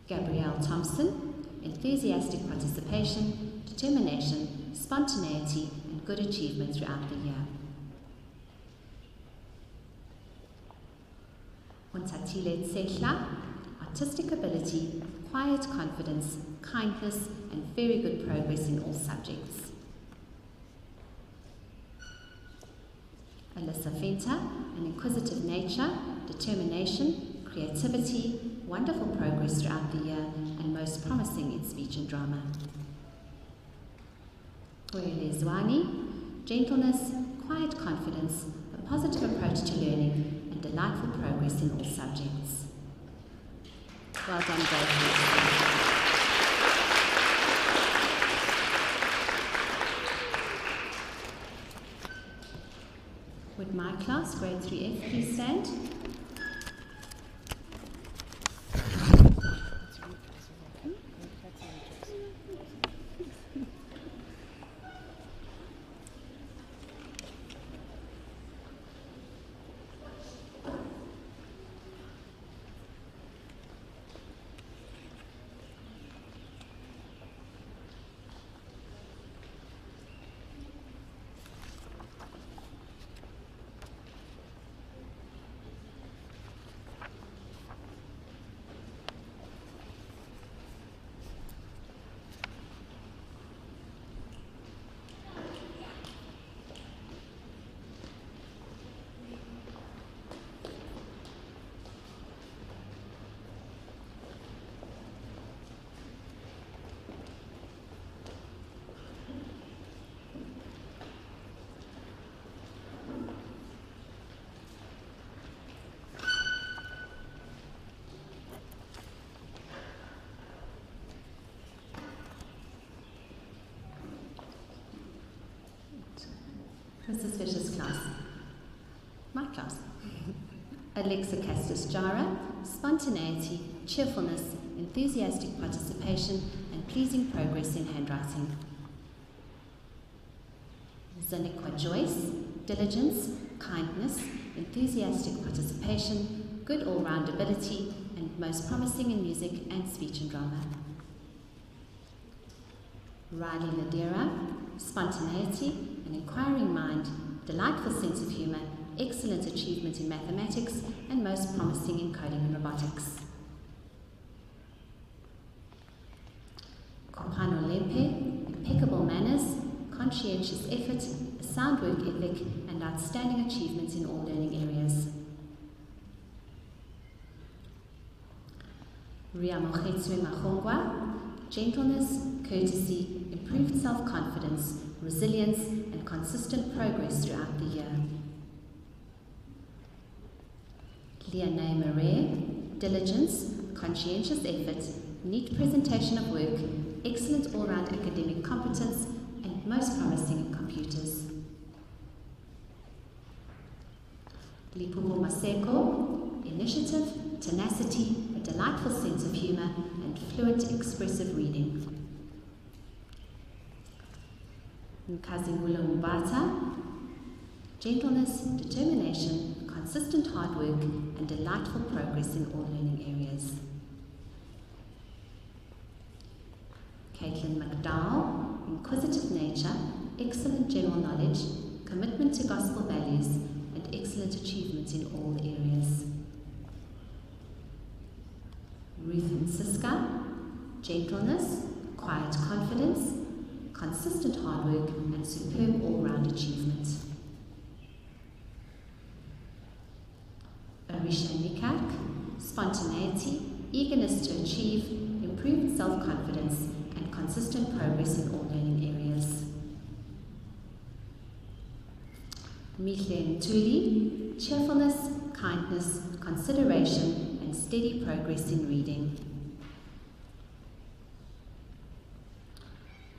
Gabrielle Thompson, enthusiastic participation, determination, spontaneity, and good achievement throughout the year. Untatile Tsekla, artistic ability, quiet confidence, kindness, and very good progress in all subjects. Alyssa Fenta, an inquisitive nature, determination, creativity, wonderful progress throughout the year, and most promising in speech and drama. Oyele Zwani, gentleness, quiet confidence, a positive approach to learning, and delightful progress in all subjects. Well done, both. Would my my class, grade 3F, please stand. Mrs. Fisher's class. My class. Alexa Castus Jara, spontaneity, cheerfulness, enthusiastic participation, and pleasing progress in handwriting. Zanikwa Joyce, diligence, kindness, enthusiastic participation, good all-round ability, and most promising in music and speech and drama. Riley Ladera, spontaneity, an inquiring mind, delightful sense of humour, excellent achievement in mathematics, and most promising in coding and robotics. Kopano Lempe, impeccable manners, conscientious effort, a sound work ethic, and outstanding achievements in all learning areas. Riamogetswe Mahongwa, gentleness, courtesy, improved self-confidence, resilience, and consistent progress throughout the year. Lianae Marais, diligence, conscientious effort, neat presentation of work, excellent all-round academic competence, and most promising in computers. Lipupo Maseko, initiative, tenacity, a delightful sense of humour, and fluent expressive reading. Nkazimula Mubata, gentleness, determination, consistent hard work, and delightful progress in all learning areas. Caitlin McDowell, inquisitive nature, excellent general knowledge, commitment to gospel values, and excellent achievement in all areas. Ruth Nsiska, gentleness, quiet confidence, consistent hard work, and superb all-round achievement. Arisha Nikak, spontaneity, eagerness to achieve, improved self-confidence, and consistent progress in all learning areas. Mithle Ntuli, cheerfulness, kindness, consideration, and steady progress in reading.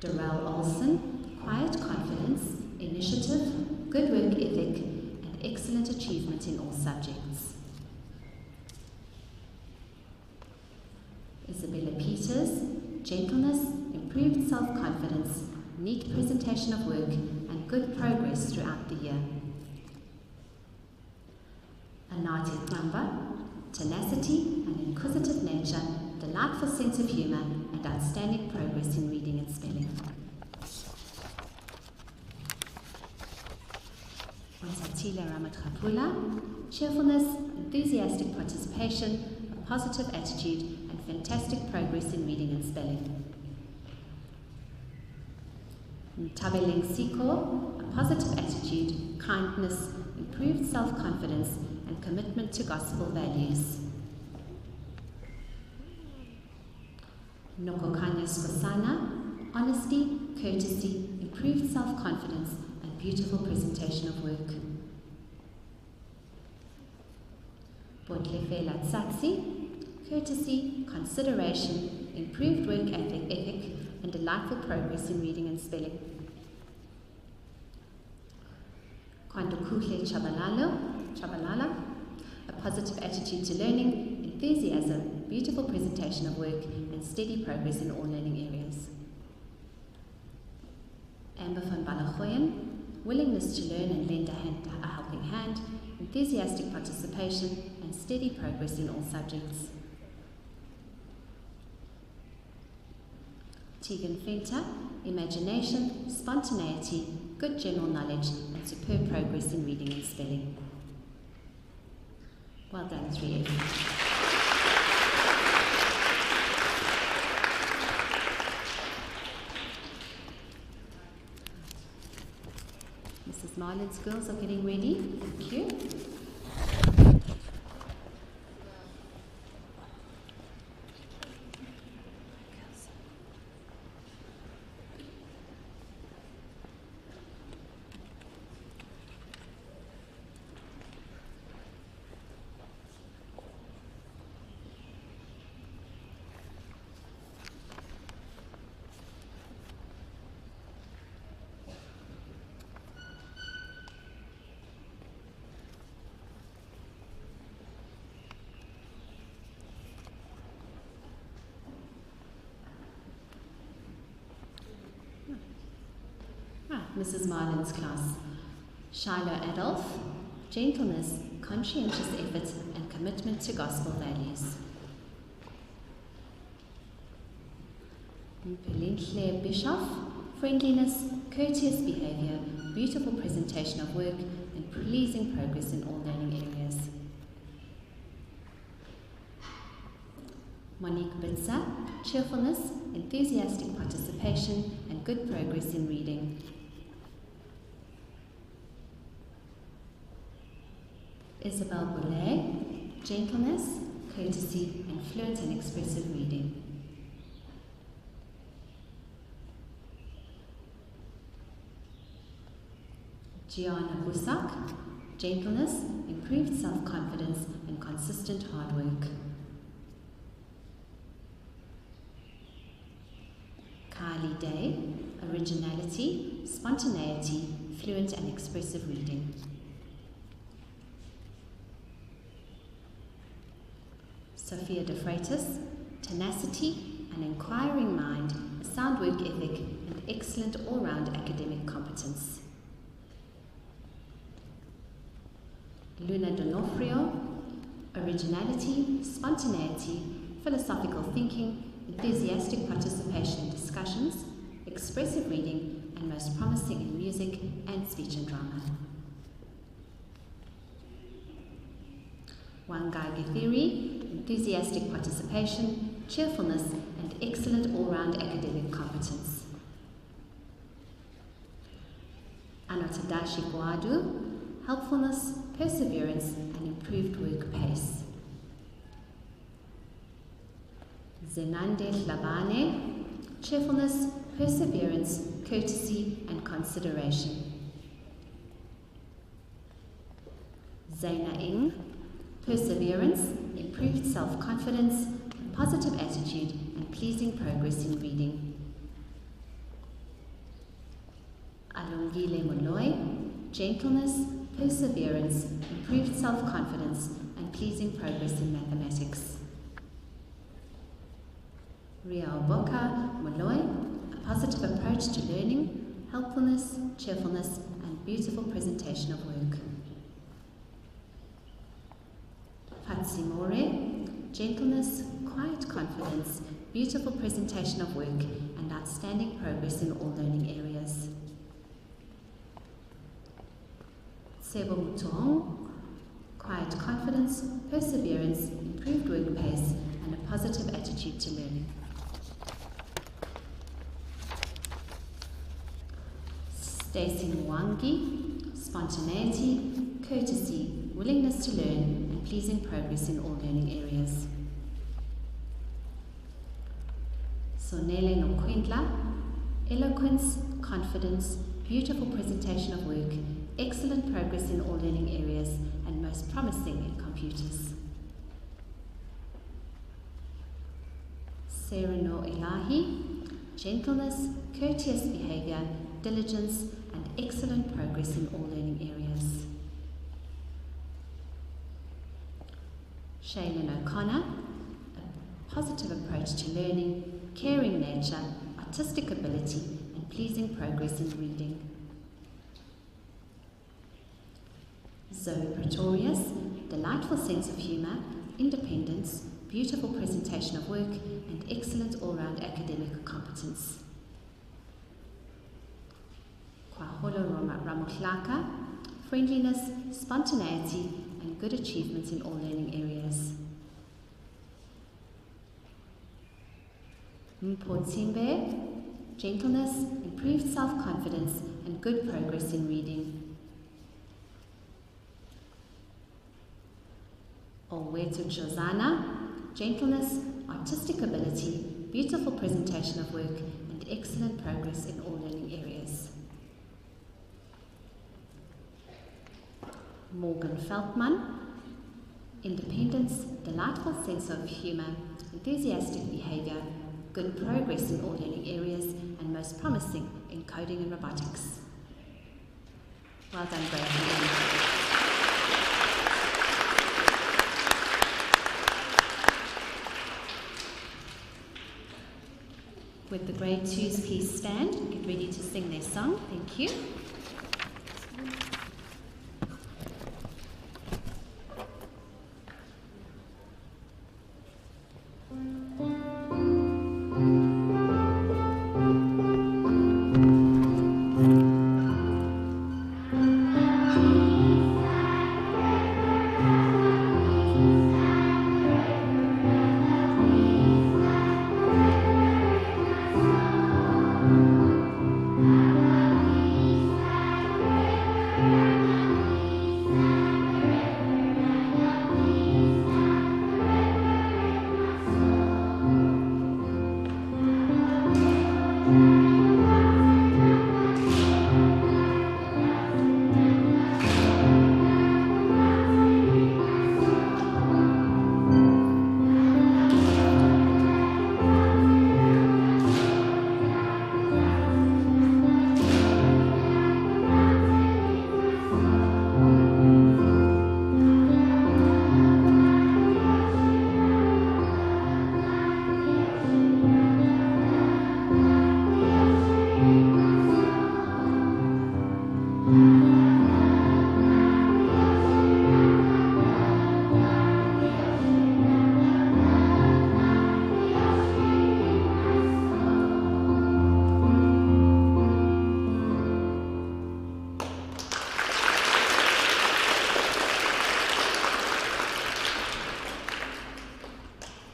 Darrell Olson, quiet confidence, initiative, good work ethic, and excellent achievement in all subjects. Isabella Peters, gentleness, improved self-confidence, neat presentation of work, and good progress throughout the year. Anati Thamba, tenacity and inquisitive nature, delightful sense of humour, and outstanding progress in reading and spelling. Wansatila Ramatrapula, cheerfulness, enthusiastic participation, a positive attitude, and fantastic progress in reading and spelling. Ntabeleng Siko, a positive attitude, kindness, improved self-confidence, and commitment to gospel values. Nokokanya Skosana, honesty, courtesy, improved self-confidence, and beautiful presentation of work. Botlefela Tsatsi, courtesy, consideration, improved work ethic, and delightful progress in reading and spelling. Kwanduku Kuhle Chabalala, a positive attitude to learning, enthusiasm, beautiful presentation of work, and steady progress in all learning areas. Amber van Balagoyen, willingness to learn and lend a helping hand, enthusiastic participation, and steady progress in all subjects. Tegan Fenter, imagination, spontaneity, good general knowledge, and superb progress in reading and spelling. Well done, 3F. Mrs. Marlin's girls are getting ready. Thank you. Mrs. Marlin's class. Shiloh Adolph, gentleness, conscientious effort, and commitment to gospel values. Pelinhle Bischoff, friendliness, courteous behavior, beautiful presentation of work, and pleasing progress in all learning areas. Monique Bitzer, cheerfulness, enthusiastic participation, and good progress in reading. Isabel Boulay, gentleness, courtesy, and fluent and expressive reading. Gianna Busak, gentleness, improved self-confidence, and consistent hard work. Kylie Day, originality, spontaneity, fluent and expressive reading. Sophia De Freitas, tenacity, an inquiring mind, a sound work ethic, and excellent all-round academic competence. Luna Donofrio, originality, spontaneity, philosophical thinking, enthusiastic participation in discussions, expressive reading, and most promising in music and speech and drama. Wangai Githiri, enthusiastic participation, cheerfulness, and excellent all-round academic competence. Anotadashi Guadu, helpfulness, perseverance, and improved work pace. Zenande Labane, cheerfulness, perseverance, courtesy, and consideration. Zaina Ing, perseverance, improved self-confidence, positive attitude, and pleasing progress in reading. Alungile Moloi, gentleness, perseverance, improved self-confidence, and pleasing progress in mathematics. Ria Oboka Moloi, a positive approach to learning, helpfulness, cheerfulness, and beautiful presentation of work. Patsi More, gentleness, quiet confidence, beautiful presentation of work, and outstanding progress in all learning areas. Sebo Mutuong, quiet confidence, perseverance, improved work pace, and a positive attitude to learning. Stacey Mwangi, spontaneity, courtesy, willingness to learn, and pleasing progress in all learning areas. Sonele Nokwindla, eloquence, confidence, beautiful presentation of work, excellent progress in all learning areas, and most promising in computers. Sereno Elahi, gentleness, courteous behavior, diligence, and excellent progress in all learning areas. Shaylin O'Connor, a positive approach to learning, caring nature, artistic ability, and pleasing progress in reading. Zoe Pretorius, delightful sense of humour, independence, beautiful presentation of work, and excellent all-round academic competence. Kwaholo Ramokhlaka, friendliness, spontaneity, and good achievements in all learning areas. Mpotsimbe, gentleness, improved self-confidence, and good progress in reading. Olwetu Chozana, gentleness, artistic ability, beautiful presentation of work, and excellent progress in all learning areas. Morgan Feldman, independence, delightful sense of humour, enthusiastic behaviour, good progress in all learning areas, and most promising in coding and robotics. Well done, Graham. With the grade 2s, please stand and get ready to sing their song. Thank you.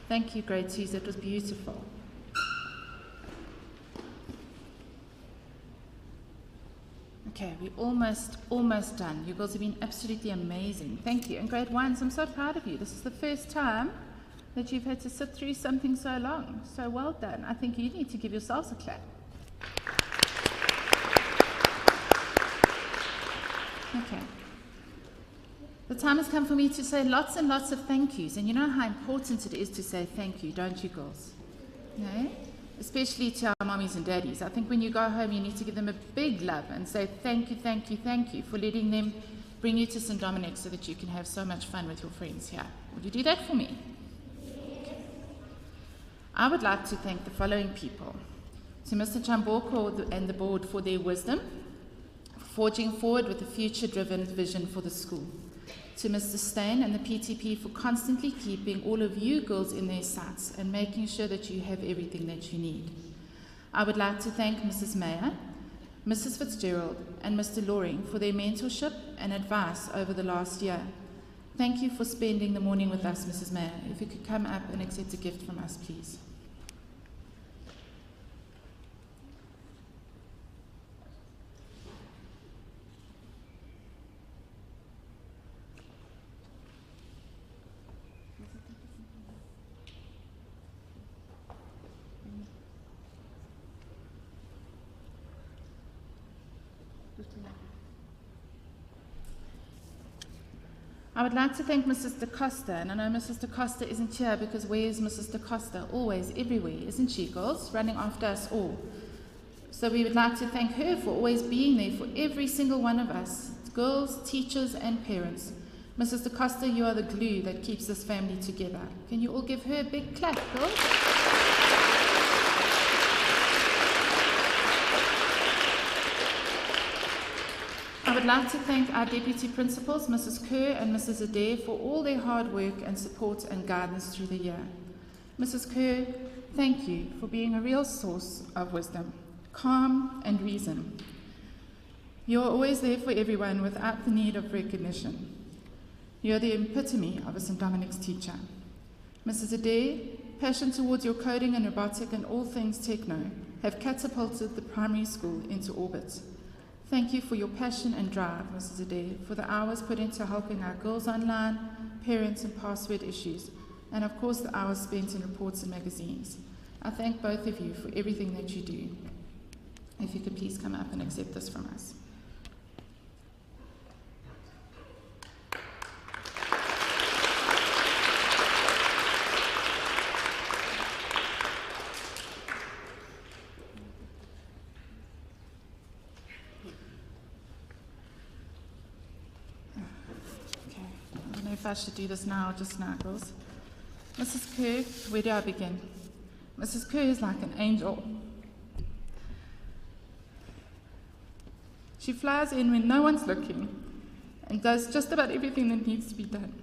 Thank you, grade 2s. That was beautiful. Okay, we're almost done. You girls have been absolutely amazing. Thank you. And grade 1s, I'm so proud of you. This is the first time that you've had to sit through something so long. So well done. I think you need to give yourselves a clap. Okay. The time has come for me to say lots and lots of thank yous. And you know how important it is to say thank you, don't you, girls? No? Especially to our mommies and daddies. I think when you go home, you need to give them a big love and say thank you, thank you, thank you for letting them bring you to St. Dominic so that you can have so much fun with your friends here. Would you do that for me? Okay. I would like to thank the following people. To Mr. Chamboko and the board for their wisdom, forging forward with a future-driven vision for the school. To Mr. Stein and the PTP for constantly keeping all of you girls in their sights and making sure that you have everything that you need. I would like to thank Mrs. Mayer, Mrs. Fitzgerald, and Mr. Loring for their mentorship and advice over the last year. Thank you for spending the morning with us, Mrs. Mayer. If you could come up and accept a gift from us, please. I would like to thank Mrs. DaCosta, and I know Mrs. DaCosta isn't here because where is Mrs. DaCosta? Always, everywhere, isn't she, girls? Running after us all. So we would like to thank her for always being there for every single one of us, girls, teachers, and parents. Mrs. DaCosta, you are the glue that keeps this family together. Can you all give her a big clap, girls? I would like to thank our deputy principals, Mrs. Kerr and Mrs. Adair, for all their hard work and support and guidance through the year. Mrs. Kerr, thank you for being a real source of wisdom, calm and reason. You are always there for everyone without the need of recognition. You are the epitome of a St. Dominic's teacher. Mrs. Adair, passion towards your coding and robotic and all things techno have catapulted the primary school into orbit. Thank you for your passion and drive, Mrs. Adair, for the hours put into helping our girls online, parents and password issues, and of course the hours spent in reports and magazines. I thank both of you for everything that you do. If you could please come up and accept this from us. If I should do this now or just now, girls. Mrs. Kerr, where do I begin? Mrs. Kerr is like an angel. She flies in when no one's looking and does just about everything that needs to be done.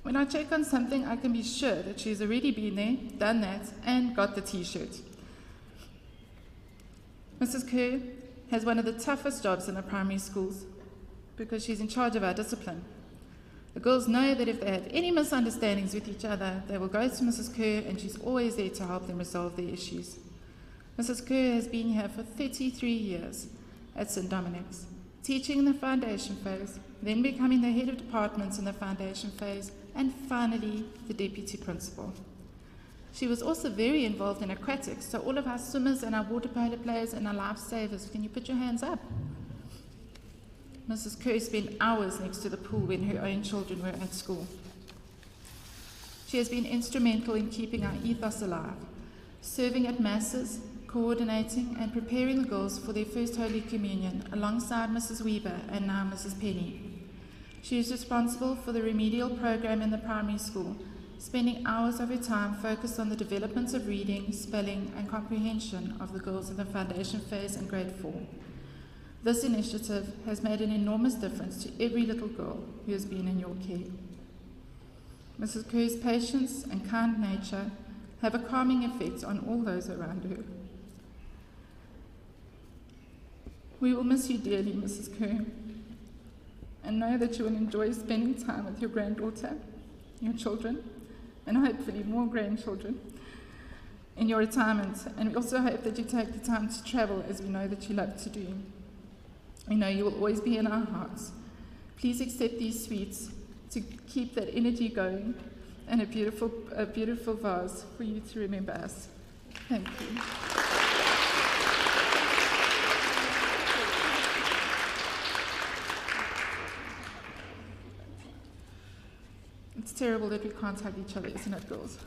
When I check on something, I can be sure that she's already been there, done that, and got the t-shirt. Mrs. Kerr has one of the toughest jobs in the primary schools, because she's in charge of our discipline. The girls know that if they have any misunderstandings with each other, they will go to Mrs. Kerr, and she's always there to help them resolve their issues. Mrs. Kerr has been here for 33 years at St. Dominic's, teaching in the foundation phase, then becoming the head of departments in the foundation phase, and finally the deputy principal. She was also very involved in aquatics, so all of our swimmers and our water polo players and our lifesavers, can you put your hands up? Mrs. Kerr spent hours next to the pool when her own children were at school. She has been instrumental in keeping our ethos alive, serving at masses, coordinating and preparing the girls for their first Holy Communion alongside Mrs. Weber and now Mrs. Penny. She is responsible for the remedial program in the primary school, spending hours of her time focused on the development of reading, spelling and comprehension of the girls in the foundation phase and grade 4. This initiative has made an enormous difference to every little girl who has been in your care. Mrs. Kerr's patience and kind nature have a calming effect on all those around her. We will miss you dearly, Mrs. Kerr, and know that you will enjoy spending time with your granddaughter, your children, and hopefully more grandchildren in your retirement. And we also hope that you take the time to travel, as we know that you love to do. We know you will always be in our hearts. Please accept these sweets to keep that energy going, and a beautiful vase for you to remember us. Thank you. It's terrible that we can't hug each other, isn't it, girls?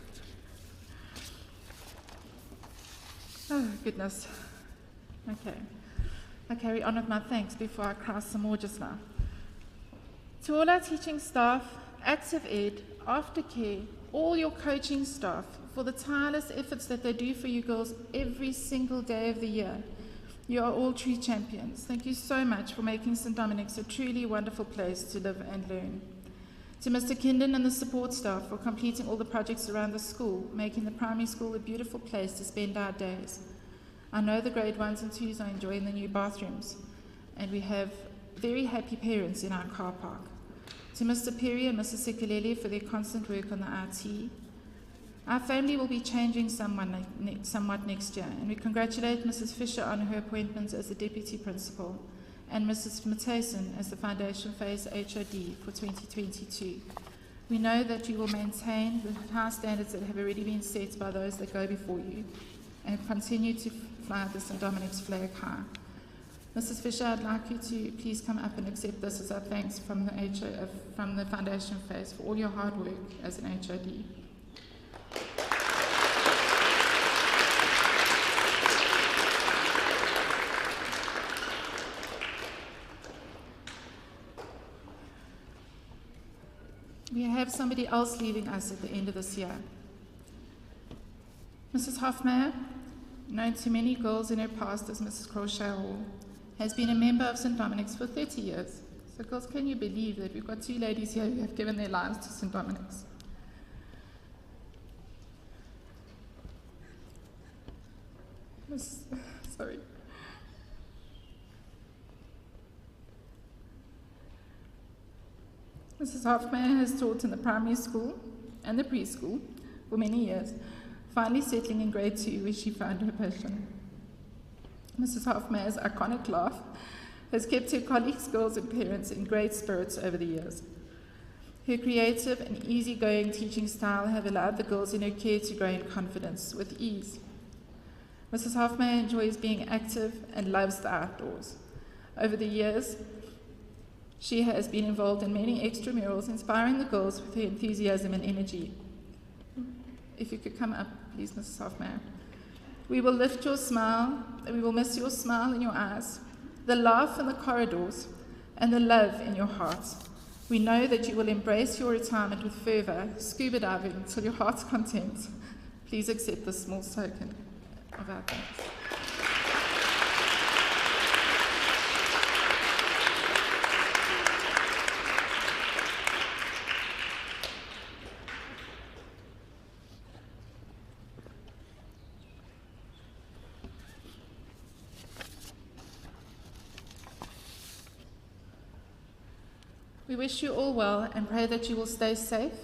Oh, goodness. Okay. I carry on with my thanks before I cry some more just now. To all our teaching staff, active ed, aftercare, all your coaching staff, for the tireless efforts that they do for you girls every single day of the year. You are all true champions. Thank you so much for making St. Dominic's a truly wonderful place to live and learn. To Mr. Kindon and the support staff for completing all the projects around the school, making the primary school a beautiful place to spend our days. I know the grade 1s and 2s are enjoying the new bathrooms, and we have very happy parents in our car park. To Mr. Perry and Mrs. Sikalele for their constant work on the IT. Our family will be changing somewhat next year, and we congratulate Mrs. Fisher on her appointment as the Deputy Principal and Mrs. Matheson as the Foundation Phase HOD for 2022. We know that you will maintain the high standards that have already been set by those that go before you and continue to fly the St. Dominic's flag high. Mrs. Fisher, I'd like you to please come up and accept this as our thanks from the Foundation Phase for all your hard work as an HOD. We have somebody else leaving us at the end of this year. Mrs. Hofmeyer, known to many girls in her past as Mrs. Crochet Hall, has been a member of St. Dominic's for 30 years. So girls, can you believe that we've got two ladies here who have given their lives to St. Dominic's? Sorry. Mrs. Hofmeyer has taught in the primary school and the preschool for many years, finally settling in grade 2 where she found her passion. Mrs. Hofmeyer's iconic laugh has kept her colleagues, girls and parents in great spirits over the years. Her creative and easygoing teaching style have allowed the girls in her care to grow in confidence with ease. Mrs. Hofmeyer enjoys being active and loves the outdoors. Over the years, she has been involved in many extramurals, inspiring the girls with her enthusiasm and energy. If you could come up, please, Mrs. Hofmeyer. We will lift your smile, and we will miss your smile in your eyes, the laugh in the corridors, and the love in your hearts. We know that you will embrace your retirement with fervour, scuba diving till your heart's content. Please accept this small token of our thanks. We wish you all well and pray that you will stay safe.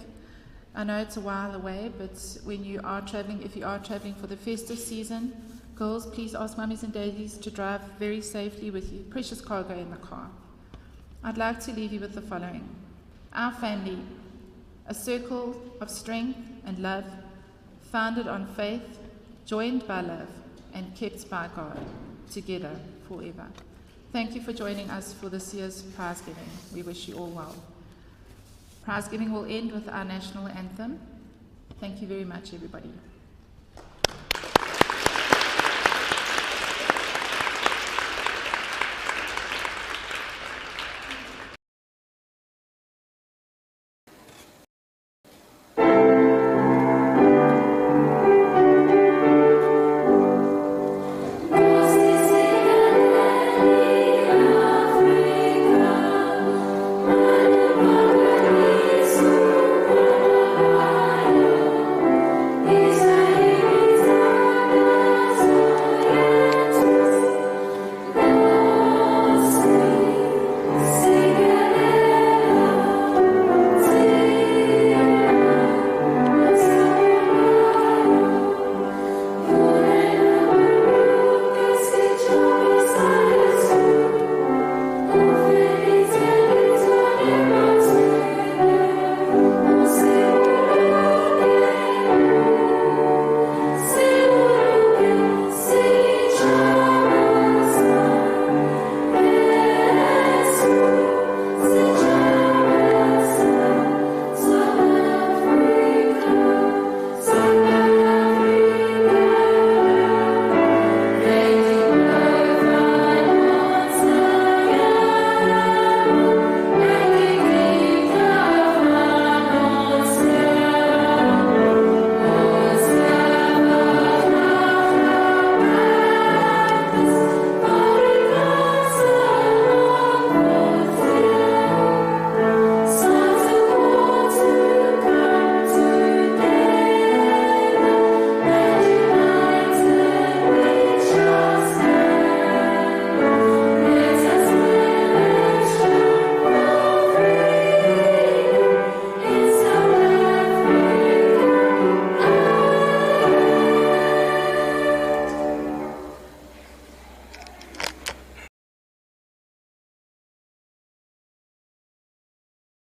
I know it's a while away, but when you are travelling, if you are travelling for the festive season, girls, please ask mummies and daddies to drive very safely with you. Precious cargo in the car. I'd like to leave you with the following. Our family, a circle of strength and love, founded on faith, joined by love, and kept by God, together forever. Thank you for joining us for this year's prize giving. We wish you all well. Prize giving will end with our national anthem. Thank you very much, everybody.